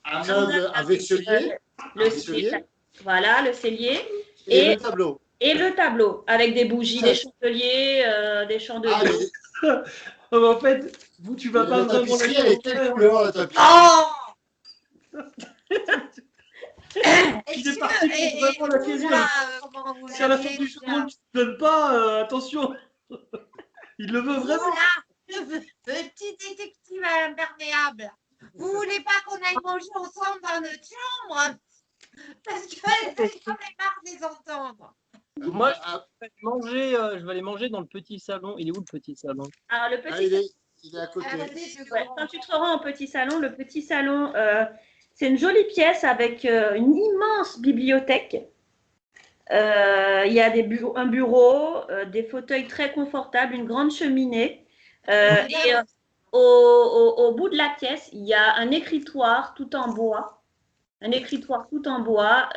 Speaker 2: un meuble, un vaisselier,
Speaker 1: le
Speaker 2: un vaisselier,
Speaker 1: voilà, le cellier.
Speaker 2: et
Speaker 1: Et-
Speaker 2: le tableau.
Speaker 1: Et le tableau, avec des bougies,
Speaker 2: Ça,
Speaker 1: des chandeliers, des chandeliers.
Speaker 2: Ah,
Speaker 3: Oh, mais en fait, vous, tu vas pas
Speaker 2: la
Speaker 3: vraiment
Speaker 2: tapisserie,
Speaker 3: la
Speaker 2: elle est quelle couleur, la tapisserie?
Speaker 5: Oh
Speaker 3: Il est parti pour vraiment la quérir. Si à la fin du jour, tu ne donnes pas, attention. Il le veut vraiment.
Speaker 5: Voilà, le petit détective à l'imperméable. Vous voulez pas qu'on aille manger ensemble dans notre chambre? Parce que j'en ai marre de les entendre.
Speaker 4: Moi,
Speaker 2: Ah,
Speaker 4: je vais aller manger dans le petit salon. Il est où le petit salon?
Speaker 1: Alors, le
Speaker 2: ah,
Speaker 1: petit
Speaker 2: il est à côté.
Speaker 1: Ouais, quand tu te rends au petit salon, le petit salon, c'est une jolie pièce avec une immense bibliothèque. Il y a un bureau, des fauteuils très confortables, une grande cheminée. Et au bout de la pièce, il y a un écritoire tout en bois. Un écritoire tout en bois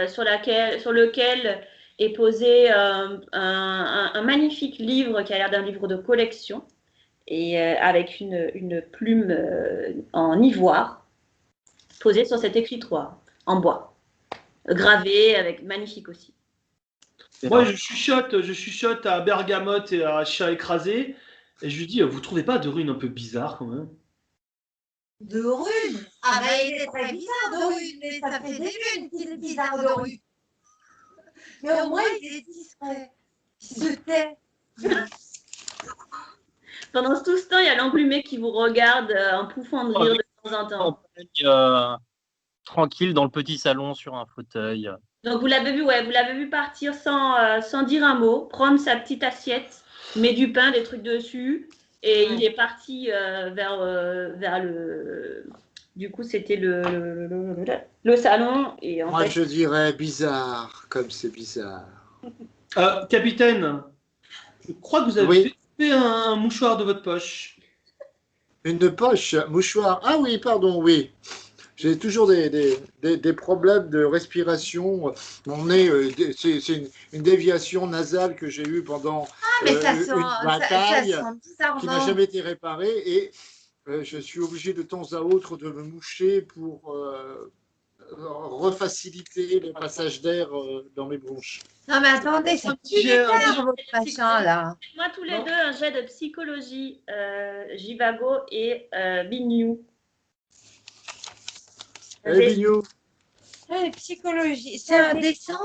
Speaker 1: sur lequel est posé un magnifique livre qui a l'air d'un livre de collection et avec une plume en ivoire posée sur cet écritoire en bois, gravé avec magnifique aussi.
Speaker 3: Moi, je chuchote à Bergamote et à Chat écrasé. Et je lui dis, vous trouvez pas Dorune un peu bizarre quand même?
Speaker 5: De rune. Ah bah il est très bizarre de rune, mais ça fait des lunes qu'il est bizarre de rune. Mais au moins il est discret. Il se tait.
Speaker 1: Pendant tout ce temps, il y a l'enrhumé qui vous regarde en pouffant de rire de temps en temps.
Speaker 4: Tranquille dans le petit salon sur un fauteuil.
Speaker 1: Donc vous l'avez vu, ouais, vous l'avez vu partir sans dire un mot, prendre sa petite assiette, met du pain, des trucs dessus, et il est parti vers le. Du coup, c'était le salon. Et en
Speaker 2: Moi,
Speaker 1: fait,
Speaker 2: je dirais bizarre, comme c'est bizarre.
Speaker 3: Capitaine, je crois que vous avez
Speaker 2: Oui.
Speaker 3: fait un mouchoir de votre poche.
Speaker 2: Une poche, mouchoir. Ah oui, pardon, oui. J'ai toujours des problèmes de respiration. Mon nez, c'est une déviation nasale que j'ai eue pendant
Speaker 5: Mais ça
Speaker 2: une
Speaker 5: sent
Speaker 2: bataille qui n'a
Speaker 5: bizarrement.
Speaker 2: jamais été réparée et je suis obligé de temps à autre de me moucher pour refaciliter le passage d'air dans mes bronches.
Speaker 5: Non, mais attendez, c'est votre machin là.
Speaker 1: moi, tous les
Speaker 3: Non.
Speaker 1: deux, un jet de psychologie, Jivago et Bignou.
Speaker 2: Eh, Bignou,
Speaker 5: Psychologie, c'est un dessin.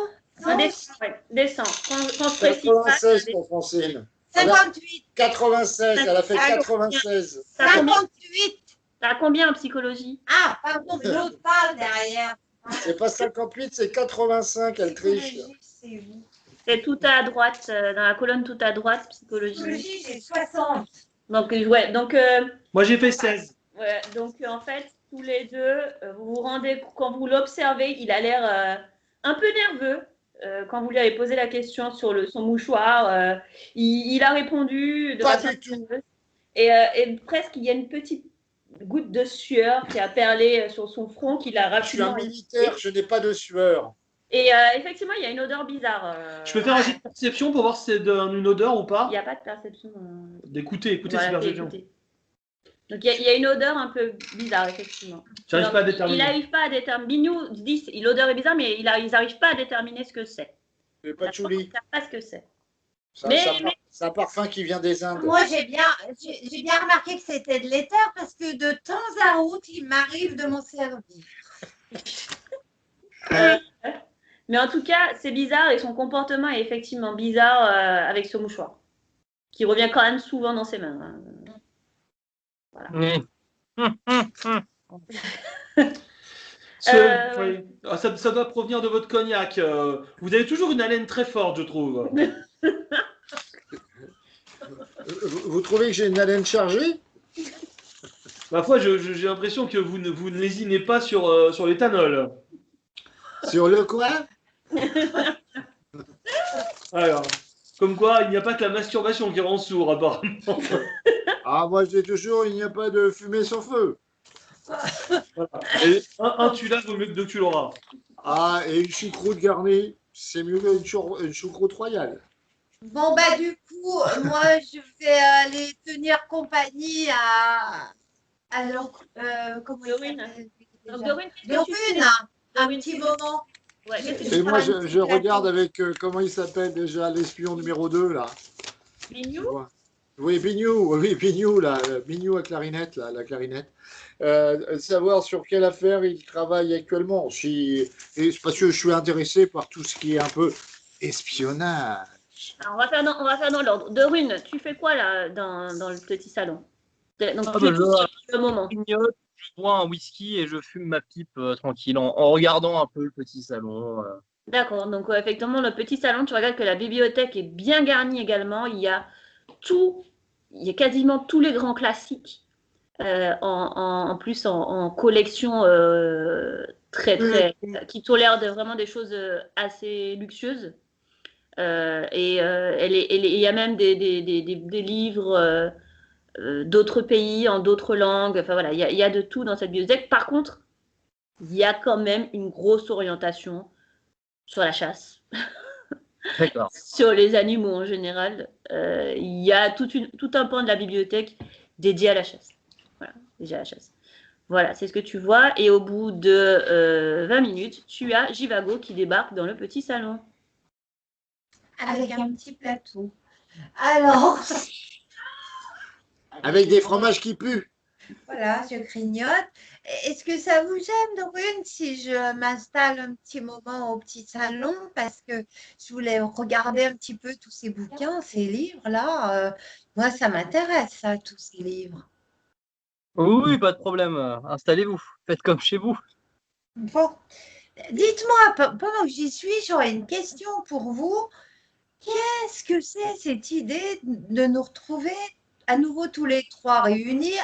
Speaker 1: Un dessin, ouais, dessin. Quand je précise pas,
Speaker 2: 96 pour Francine.
Speaker 5: 58.
Speaker 2: 96, elle a fait
Speaker 5: Ah,
Speaker 2: 96.
Speaker 1: t'as combien,
Speaker 5: 58.
Speaker 1: t'as combien en psychologie?
Speaker 5: Ah, pardon, mais l'autre parle derrière.
Speaker 2: C'est pas 58, c'est 85, elle triche.
Speaker 5: Psychologie, c'est vous.
Speaker 1: C'est tout à droite, dans la colonne tout à droite, psychologie.
Speaker 5: Psychologie, j'ai 60.
Speaker 1: Donc, ouais, donc,
Speaker 3: Moi, j'ai fait 16.
Speaker 1: ouais, donc en fait, tous les deux, vous vous rendez, quand vous l'observez, il a l'air un peu nerveux. Quand vous lui avez posé la question sur son mouchoir, il a répondu de
Speaker 2: Pas
Speaker 1: façon
Speaker 2: du tout.
Speaker 1: nerveuse. Et presque, il y a une petite goutte de sueur qui a perlé sur son front qu'il a
Speaker 2: Je suis un
Speaker 1: rapidement.
Speaker 2: militaire, je n'ai pas de sueur.
Speaker 1: Et effectivement, il y a une odeur bizarre.
Speaker 3: Je peux faire un jet de perception pour voir si c'est une odeur ou
Speaker 1: Il
Speaker 3: pas?
Speaker 1: n'y a pas de perception.
Speaker 3: D'écouter, écoutez
Speaker 1: Voilà,
Speaker 3: cette perception.
Speaker 1: écoutez. Donc il y a une odeur un peu bizarre, effectivement.
Speaker 3: J'arrive
Speaker 1: Donc,
Speaker 3: pas à
Speaker 1: il
Speaker 3: déterminer.
Speaker 1: n'arrive pas à déterminer. Bignou dit l'odeur est bizarre, mais ils n'arrivent pas à déterminer ce que c'est.
Speaker 2: C'est
Speaker 1: Ils
Speaker 2: pas tchouli.
Speaker 1: ne savent pas ce que c'est.
Speaker 2: C'est un parfum qui vient des Indes.
Speaker 5: Moi, j'ai bien remarqué que c'était de l'éther parce que de temps à autre, il m'arrive de m'en servir.
Speaker 1: Mais en tout cas, c'est bizarre et son comportement est effectivement bizarre avec ce mouchoir, qui revient quand même souvent dans ses mains. Hein. Voilà.
Speaker 3: Oui. Ah, ça doit provenir de votre cognac. Vous avez toujours une haleine très forte, je trouve.
Speaker 2: Vous trouvez que j'ai une haleine chargée?
Speaker 3: Ma foi, j'ai l'impression que vous ne lésinez pas sur l'éthanol.
Speaker 2: Sur le quoi?
Speaker 3: Alors, comme quoi, il n'y a pas que la masturbation qui rend sourd, apparemment.
Speaker 2: Ah, moi, je dis toujours, il n'y a pas de fumée sans feu.
Speaker 3: Voilà. Et un tu l'as, vaut mieux que deux tu l'auras.
Speaker 2: Ah, et une choucroute garnie, c'est mieux qu'une choucroute royale.
Speaker 5: Bon, bah, du coup, moi, je vais aller tenir compagnie comment il
Speaker 1: Dorine.
Speaker 5: s'appelle déjà
Speaker 1: Donc, Dorine, qu'est-ce que tu fais?
Speaker 5: Dorine, un petit moment.
Speaker 1: Ouais, qu'est-ce que tu
Speaker 2: Et
Speaker 1: fais?
Speaker 2: moi, je regarde avec, comment il s'appelle déjà, l'espion numéro 2, là.
Speaker 1: Bignou?
Speaker 2: Tu vois. Oui, Bignou, là, Bignou à clarinette, là, la clarinette. Savoir sur quelle affaire il travaille actuellement. Et c'est parce que je suis intéressé par tout ce qui est un peu espionnage.
Speaker 1: Alors, on va faire dans l'ordre. Dorine, tu fais quoi là dans le petit salon? Donc,
Speaker 4: Ah,
Speaker 1: tu es
Speaker 4: bah,
Speaker 1: tout seul pour le moment.
Speaker 4: Je grignote, je bois un whisky et je fume ma pipe tranquille en regardant un peu le petit salon.
Speaker 1: D'accord, donc effectivement, le petit salon, tu regardes que la bibliothèque est bien garnie également. Il y a quasiment tous les grands classiques, en plus en collection qui tolèrent vraiment des choses assez luxueuses. Il y a même des livres d'autres pays, en d'autres langues. Enfin voilà, il y a de tout dans cette bibliothèque. Par contre, il y a quand même une grosse orientation sur la chasse,
Speaker 4: D'accord.
Speaker 1: sur les animaux en général. Il y a tout un pan de la bibliothèque dédié à la chasse. Voilà, dédié à la chasse. Voilà, c'est ce que tu vois. Et au bout de 20 minutes, tu as Jivago qui débarque dans le petit salon.
Speaker 5: Avec un petit plateau. Alors,
Speaker 2: Avec des fromages qui puent.
Speaker 5: voilà, je grignote. Est-ce que ça vous gêne, Dorine, si je m'installe un petit moment au petit salon? Parce que je voulais regarder un petit peu tous ces bouquins, ces livres-là. Moi, ça m'intéresse, ça, tous ces livres.
Speaker 4: Oui, pas de problème. Installez-vous. Faites comme chez vous.
Speaker 5: Bon. Dites-moi, pendant que j'y suis, j'aurais une question pour vous. Qu'est-ce que c'est cette idée de nous retrouver à nouveau tous les trois réunis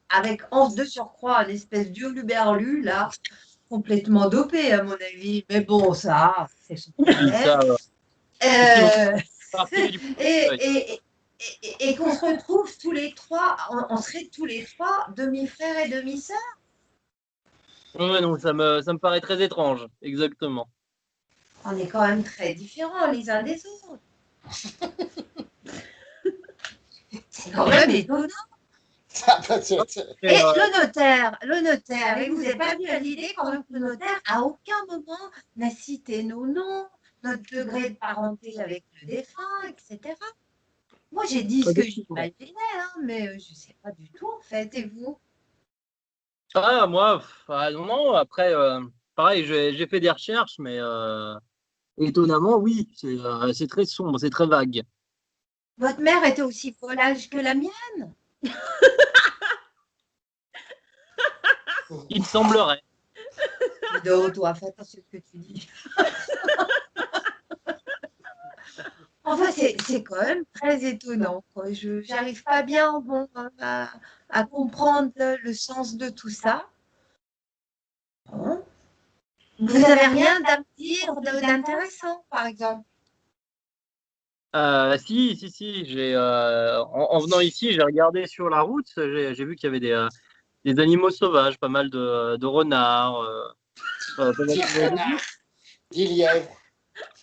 Speaker 5: avec de surcroît une espèce d'hurluberlu là, complètement dopé à mon avis, mais bon, ça, c'est son problème.
Speaker 4: Ça,
Speaker 5: Et qu'on se retrouve tous les trois, on serait tous les trois demi-frères et demi-sœurs.
Speaker 4: ouais, non, ça me paraît très étrange, exactement.
Speaker 5: On est quand même très différents les uns des autres. C'est quand même étonnant. Et le notaire, et vous n'avez pas vu à l'idée quand même que le notaire, à aucun moment, n'a cité nos noms, notre degré de parenté avec le défunt, etc. Moi, j'ai dit ce que j'imaginais, hein, mais je ne sais pas du tout, en fait. Et vous?
Speaker 4: Ah, moi, non, après, pareil, j'ai fait des recherches, mais étonnamment, oui, c'est très sombre, c'est très vague.
Speaker 5: Votre mère était aussi volage que la mienne?
Speaker 4: Il me semblerait.
Speaker 5: Toi, fais attention à ce que tu dis. Enfin, c'est quand même très étonnant, quoi. Je n'arrive pas bien à comprendre le sens de tout ça. Bon. Vous n'avez rien à me dire d'intéressant, par exemple?
Speaker 4: Si, en venant ici, j'ai regardé sur la route, j'ai vu qu'il y avait des animaux sauvages, pas mal de renards. Pas mal
Speaker 2: Des lièvres.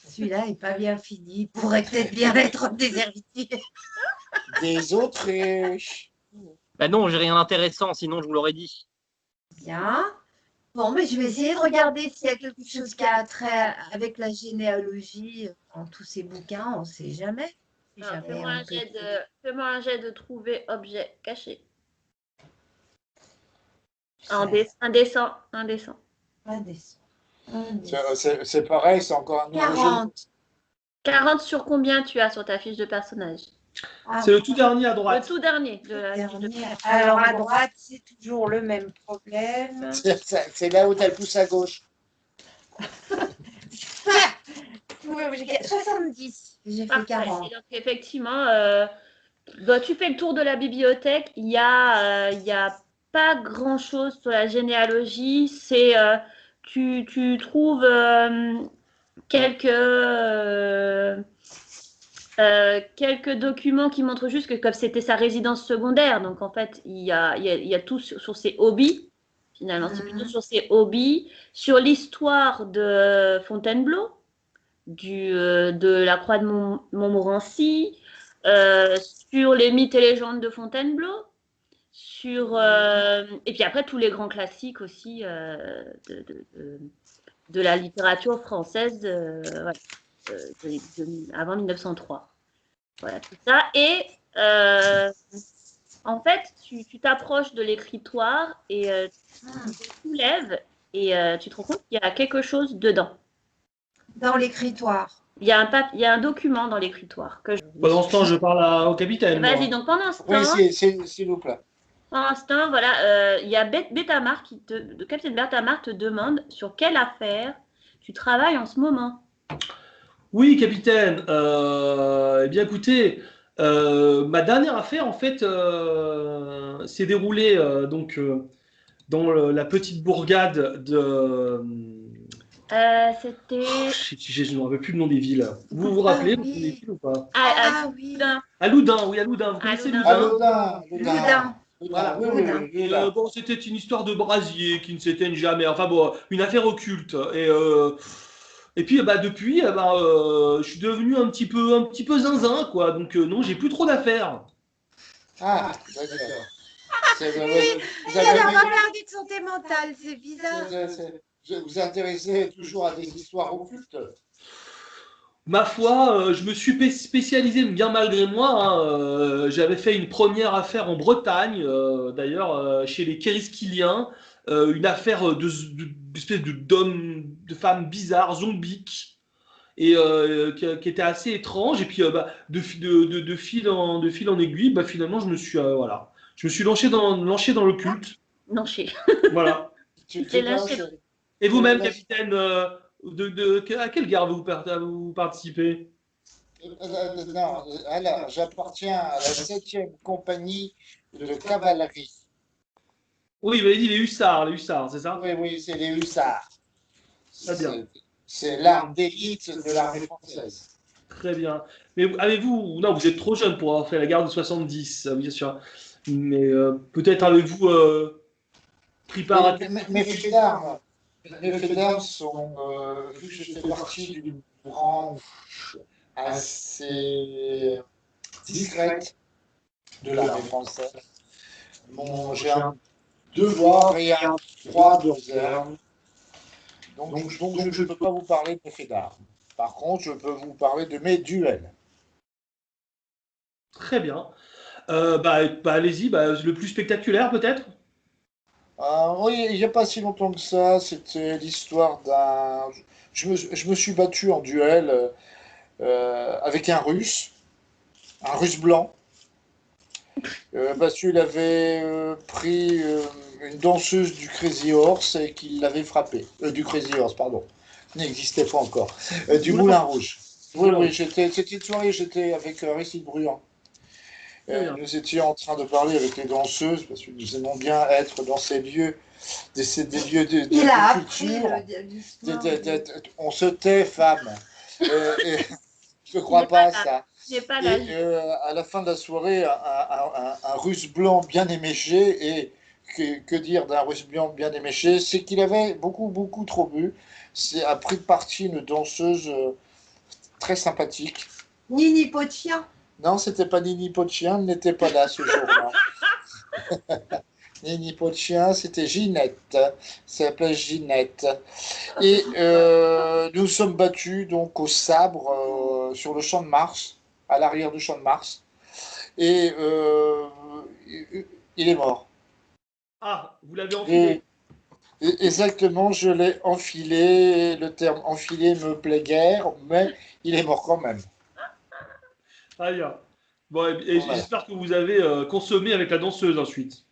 Speaker 5: Celui-là n'est pas bien fini. Il pourrait peut-être bien être des héritiers.
Speaker 2: Des autruches.
Speaker 4: Ben non, j'ai rien d'intéressant, sinon je vous l'aurais dit.
Speaker 5: Bien. Bon, mais je vais essayer de regarder s'il y a quelque chose qui a trait avec la généalogie dans tous ces bouquins. On ne sait jamais.
Speaker 1: Fais-moi un jet de trouver objet caché. Indécent.
Speaker 2: C'est pareil, c'est encore un nouveau
Speaker 5: 40.
Speaker 2: jeu.
Speaker 1: 40 sur combien tu as sur ta fiche de personnage?
Speaker 3: C'est le tout dernier à
Speaker 1: Le
Speaker 3: droite.
Speaker 1: tout dernier de la fiche de personnage.
Speaker 5: Alors, à droite, c'est toujours le même problème.
Speaker 2: C'est là où tu as le pouce à gauche.
Speaker 5: 70. J'ai fait
Speaker 1: Parfait.
Speaker 5: 40.
Speaker 1: Et donc, effectivement, tu fais le tour de la bibliothèque. Il y a pas grand-chose sur la généalogie. Tu trouves quelques documents qui montrent juste que comme c'était sa résidence secondaire, donc en fait, il y a tout sur ses hobbies. Finalement, c'est plutôt sur ses hobbies, sur l'histoire de Fontainebleau, de la Croix de Montmorency, sur les mythes et légendes de Fontainebleau, et puis après tous les grands classiques aussi de la littérature française avant 1903. Voilà tout ça. Et en fait, tu t'approches de l'écritoire et tu te soulèves et tu te rends compte qu'il y a quelque chose dedans.
Speaker 5: Dans l'écritoire.
Speaker 1: Il y a un document dans l'écritoire.
Speaker 3: Pendant ce temps, je parle au capitaine.
Speaker 1: Vas-y, donc pendant ce temps,
Speaker 2: Oui, s'il vous plaît.
Speaker 1: pendant ce temps, voilà, il y a Bethamar le capitaine Bethamar te demande sur quelle affaire tu travailles en ce moment.
Speaker 3: Oui, capitaine. Eh bien, écoutez, ma dernière affaire, en fait, s'est déroulée dans la petite bourgade de.
Speaker 1: C'était.
Speaker 3: Je ne me rappelle plus le nom des villes. Vous vous rappelez
Speaker 5: oui.
Speaker 3: des villes ou pas?
Speaker 5: Oui.
Speaker 1: Loudun.
Speaker 3: À Loudun, oui, à Loudun. Vous connaissez
Speaker 1: Loudun.
Speaker 3: Loudun?
Speaker 5: Loudun.
Speaker 3: Voilà.
Speaker 5: Loudun.
Speaker 3: Et bon, c'était une histoire de brasier qui ne s'éteigne jamais. Enfin bon, une affaire occulte. Et puis depuis, je suis devenu un petit peu zinzin, quoi. Donc non, j'ai plus trop d'affaires.
Speaker 2: Ah, d'accord.
Speaker 5: Il a l'air pas perdu de santé mentale, c'est bizarre.
Speaker 2: Vous vous intéressez toujours à des histoires occultes?
Speaker 3: Ma foi, je me suis spécialisé bien malgré moi. Hein, j'avais fait une première affaire en Bretagne, d'ailleurs, chez les Kériskiliens, une affaire d'espèce d'hommes, de femmes bizarres, zombiques, et qui était assez étrange. Et puis, de fil en aiguille, finalement, je me suis lancé dans l'occulte.
Speaker 1: Non, chez.
Speaker 3: Voilà.
Speaker 2: Tu
Speaker 1: t'es lâché.
Speaker 3: Et vous-même,
Speaker 6: là,
Speaker 3: capitaine, à quelle gare vous participez?
Speaker 6: non, alors, j'appartiens à la 7e compagnie de cavalerie.
Speaker 3: Oui, vous avez dit les hussards, c'est ça?
Speaker 6: Oui, oui, c'est les hussards.
Speaker 3: Très bien.
Speaker 6: C'est l'arme d'élite de l'armée française.
Speaker 3: Très bien. Mais avez-vous. Non, vous êtes trop jeune pour avoir fait la guerre de 70, bien sûr. Mais peut-être avez-vous pris part à.
Speaker 6: Mes faits d'armes sont, vu que je fais partie d'une branche assez discrète de l'armée française, j'ai un devoir et un droit de réserve. Donc je ne peux pas vous parler de mes faits d'armes. Par contre, je peux vous parler de mes duels.
Speaker 3: Très bien. Allez-y, le plus spectaculaire peut-être?
Speaker 6: Oui, il n'y a pas si longtemps que ça, c'était l'histoire d'un... je me suis battu en duel avec un Russe blanc, parce qu'il avait pris une danseuse du Crazy Horse et qu'il l'avait frappée. Du Crazy Horse, pardon. N'existait pas encore. Du Moulin Rouge. Oui, oui, c'était une soirée, j'étais avec Aristide Bruand.
Speaker 3: Très bien.
Speaker 6: Nous étions en train de parler avec les danseuses, parce que nous aimons bien être dans ces lieux, des lieux de
Speaker 5: Il a appris
Speaker 6: culture.
Speaker 5: l'histoire.
Speaker 6: On se tait, femme. Et je ne crois pas à ça.
Speaker 1: J'ai pas
Speaker 6: Et
Speaker 1: l'âge.
Speaker 6: à la fin de la soirée, un Russe blanc bien éméché, et que dire d'un Russe blanc bien éméché, c'est qu'il avait beaucoup, beaucoup trop bu. A pris de partie une danseuse très sympathique.
Speaker 5: Nini pot de chien.
Speaker 6: Non, c'était pas Nini Potchien, elle n'était pas là ce jour-là. Nini Potchien, c'était Ginette. Ça s'appelait Ginette. Et nous sommes battus donc au sabre sur le champ de Mars, à l'arrière du champ de Mars. Et il est mort.
Speaker 3: Ah, vous l'avez enfilé.
Speaker 6: Exactement, je l'ai enfilé. Le terme enfilé me plaît guère, mais il est mort quand même.
Speaker 3: Très bien. Bon, et
Speaker 6: Voilà.
Speaker 3: j'espère que vous avez consommé avec la danseuse ensuite.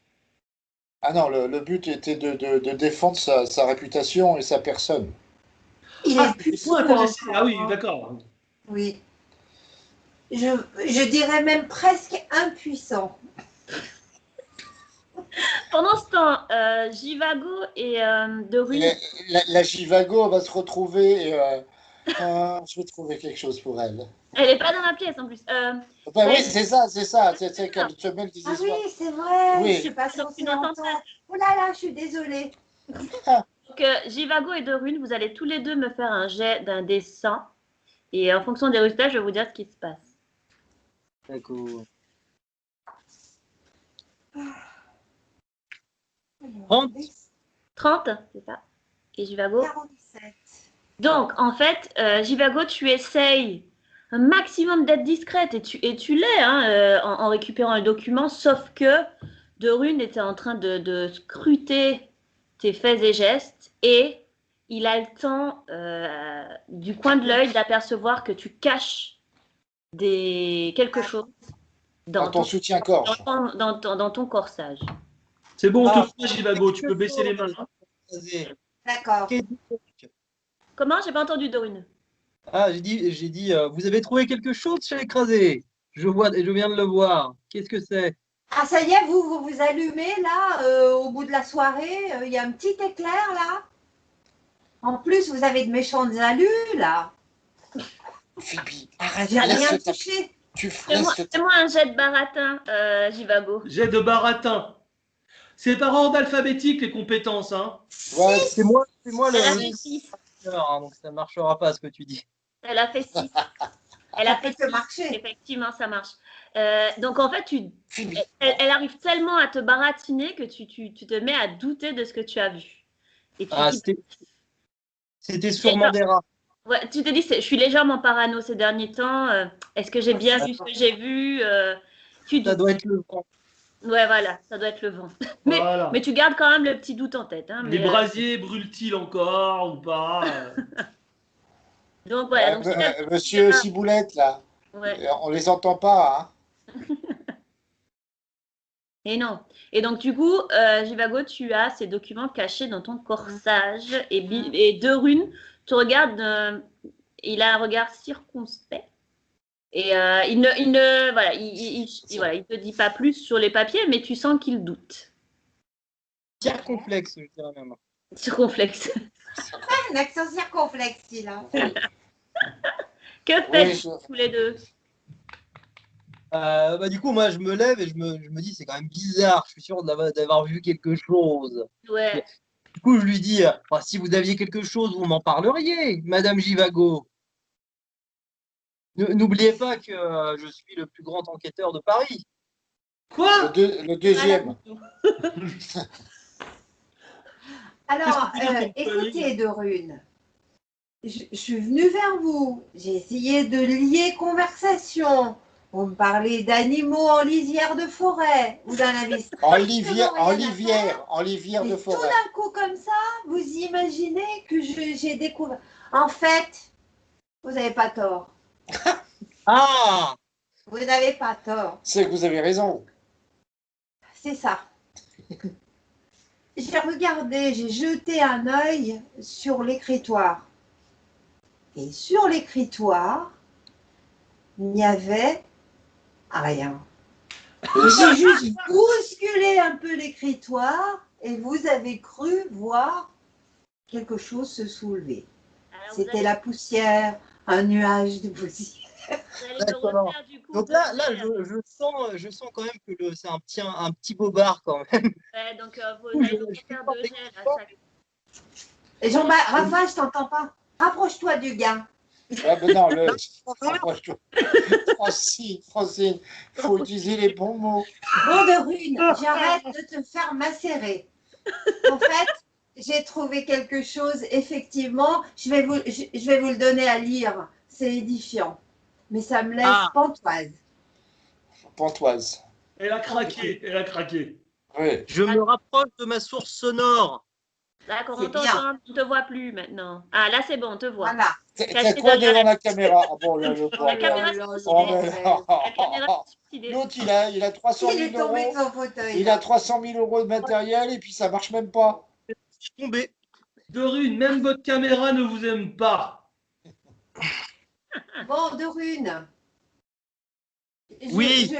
Speaker 6: Ah non, le but était de défendre sa réputation et sa personne.
Speaker 5: Il
Speaker 3: Ah,
Speaker 5: est plus
Speaker 3: c'est pas intéressé. Ah oui, d'accord.
Speaker 5: Oui. Je dirais même presque impuissant.
Speaker 1: Pendant ce temps, Jivago et De Rune.
Speaker 6: La Jivago va se retrouver. Je vais trouver quelque chose pour elle.
Speaker 1: Elle n'est pas dans la pièce en plus.
Speaker 6: Bah oui, c'est ça. C'est qu'elle se mêle des
Speaker 5: Ah
Speaker 6: histoires.
Speaker 5: oui, c'est vrai.
Speaker 6: Oui.
Speaker 5: Je suis pas
Speaker 1: Donc,
Speaker 5: censée
Speaker 1: tu n'entends
Speaker 5: entendre. Oh là là, je suis désolée.
Speaker 1: Donc, Jivago et De Rune, vous allez tous les deux me faire un jet d'un dessin. Et en fonction des résultats, je vais vous dire ce qui se passe.
Speaker 4: D'accord.
Speaker 5: 30.
Speaker 1: 30, c'est ça. Et Jivago
Speaker 5: 47.
Speaker 1: Donc, en fait, Jivago, tu essayes un maximum d'être discrète et tu l'es hein, en récupérant le document, sauf que De Rune était en train de scruter tes faits et gestes et il a le temps du coin de l'œil d'apercevoir que tu caches quelque chose
Speaker 6: Dans ton soutien-gorge.
Speaker 1: dans ton corsage.
Speaker 3: C'est bon, on
Speaker 4: Ah.
Speaker 3: te croit, Jivago. Tu peux baisser les mains.
Speaker 5: D'accord.
Speaker 1: Comment? J'ai pas entendu De Rune.
Speaker 4: Ah, j'ai dit, vous avez trouvé quelque chose chez l'écrasé? Je viens de le voir. Qu'est-ce que c'est?
Speaker 5: Ah, ça y est, vous allumez là, au bout de la soirée. Il y a un petit éclair là. En plus, vous avez de méchantes allus là.
Speaker 6: Phoebe, arrête.
Speaker 5: J'ai rien
Speaker 6: laisse-le taper.
Speaker 5: touché.
Speaker 6: Tu
Speaker 1: Fais-moi un jet de baratin, Jivago.
Speaker 3: Jet de baratin. C'est par ordre alphabétique les compétences, hein.
Speaker 6: Ouais,
Speaker 4: C'est moi
Speaker 1: Elle a
Speaker 4: le
Speaker 1: fait 6.
Speaker 4: donc ça marchera pas ce que tu dis.
Speaker 1: Elle a fait 6. Elle a
Speaker 5: Ça peut
Speaker 1: fait
Speaker 5: que
Speaker 1: 6.
Speaker 5: marcher.
Speaker 1: Effectivement, ça marche. Donc en fait,
Speaker 6: Phoebe.
Speaker 1: elle arrive tellement à te baratiner que tu te mets à douter de ce que tu as vu. Et tu
Speaker 4: Ah,
Speaker 1: dis,
Speaker 4: c'était sûrement des rats.
Speaker 1: ouais, tu te dis, je suis légèrement parano ces derniers temps. Est-ce que j'ai bien vu ce que j'ai vu? Tu
Speaker 4: Ça
Speaker 1: doutes.
Speaker 4: doit être le vent.
Speaker 1: Ouais, voilà, ça doit être le vent.
Speaker 3: Voilà.
Speaker 1: Mais tu gardes quand même le petit doute en tête. Hein,
Speaker 3: Les
Speaker 1: mais,
Speaker 3: brasiers brûlent-ils encore ou pas
Speaker 1: donc voilà. Donc,
Speaker 6: Monsieur Ciboulette, là,
Speaker 1: ouais.
Speaker 6: on les entend pas, hein.
Speaker 1: Et non. Et donc, du coup, Jivago, tu as ces documents cachés dans ton corsage. Et De Rune te regarde. Il a un regard circonspect. Et voilà, il te dit pas plus sur les papiers, mais tu sens qu'il doute.
Speaker 4: Circonflexe, je dirais même.
Speaker 1: Circonflexe.
Speaker 5: Un accent circonflexe, il a.
Speaker 1: Que faites-vous tous les deux?
Speaker 4: Du coup, moi, je me lève et je me dis, c'est quand même bizarre. Je suis sûr d'avoir vu quelque chose.
Speaker 1: Ouais.
Speaker 4: Du coup, je lui dis, si vous aviez quelque chose, vous m'en parleriez, Madame Jivago. N'oubliez pas que je suis le plus grand enquêteur de Paris.
Speaker 3: Quoi?
Speaker 6: Le deuxième.
Speaker 5: Alors,
Speaker 3: Qu'est-ce que tu veux dire,
Speaker 5: écoutez, De Rune, je suis venue vers vous. J'ai essayé de lier conversation. Vous me parlez d'animaux en lisière de forêt. Vous en avez
Speaker 6: En
Speaker 5: strictement rien à
Speaker 6: livière
Speaker 5: Mais
Speaker 6: de
Speaker 5: tout
Speaker 6: forêt.
Speaker 5: d'un coup, comme ça, vous imaginez que j'ai découvert. En fait, vous n'avez pas tort.
Speaker 4: Ah!
Speaker 5: Vous n'avez pas tort.
Speaker 6: C'est que vous avez raison.
Speaker 5: C'est ça. J'ai regardé, j'ai jeté un œil sur l'écritoire. Et sur l'écritoire, il n'y avait rien. J'ai juste bousculé un peu l'écritoire et vous avez cru voir quelque chose se soulever.
Speaker 1: Alors,
Speaker 5: C'était la poussière, un nuage de poussière.
Speaker 1: vous allez me
Speaker 4: D'accord.
Speaker 1: refaire du coup.
Speaker 4: Donc là je sens quand même que c'est un petit bobard quand même.
Speaker 1: Ouais, donc vous allez me refaire 2 gels à chaque.
Speaker 5: Et Rafa, je t'entends pas. Rapproche-toi du gars.
Speaker 6: Ah ben non, Francine, il faut utiliser les bons mots.
Speaker 5: Bon de Rune, j'arrête de te faire macérer. En fait, j'ai trouvé quelque chose, effectivement. Je vais vous le donner à lire. C'est édifiant. Mais ça me laisse pantoise.
Speaker 6: Pantoise.
Speaker 3: Elle a craqué, elle a craqué.
Speaker 6: Oui.
Speaker 4: Je me rapproche de ma source sonore.
Speaker 1: D'accord,
Speaker 5: C'est
Speaker 1: on t'entend, on te voit plus maintenant. Ah, là c'est bon, on te voit.
Speaker 5: Voilà.
Speaker 6: T'as
Speaker 1: Caché
Speaker 6: quoi
Speaker 1: derrière
Speaker 6: devant la caméra? Ah bon, là, le
Speaker 1: La caméra s'est
Speaker 6: Oh,
Speaker 1: suicidée.
Speaker 6: mais-
Speaker 1: La caméra s'est suicidée.
Speaker 6: L'autre, il a 300
Speaker 5: Il est
Speaker 6: 000
Speaker 5: tombé de
Speaker 6: euros.
Speaker 5: son fauteuil.
Speaker 6: Il a 300 000 euros de matériel et puis ça marche même pas.
Speaker 4: Je suis tombé.
Speaker 3: De Rune, même votre caméra ne vous aime pas.
Speaker 5: Bon, de Rune.
Speaker 4: Oui.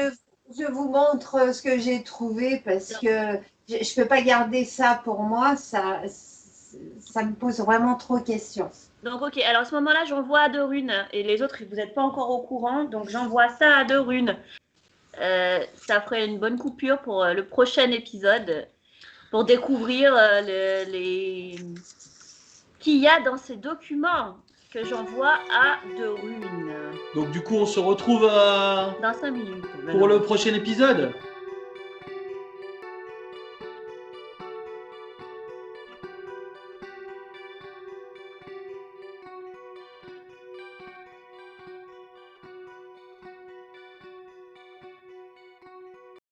Speaker 5: Je vous montre ce que j'ai trouvé parce que je ne peux pas garder ça pour moi. Ça me pose vraiment trop de questions.
Speaker 1: Donc ok, alors à ce moment-là, j'envoie à De Rune et les autres, vous n'êtes pas encore au courant, donc j'envoie ça à De Rune. Ça ferait une bonne coupure pour le prochain épisode, pour découvrir qu'il y a dans ces documents que j'envoie à De Rune.
Speaker 3: Donc du coup, on se retrouve
Speaker 1: Dans 5 minutes.
Speaker 3: pour le prochain épisode.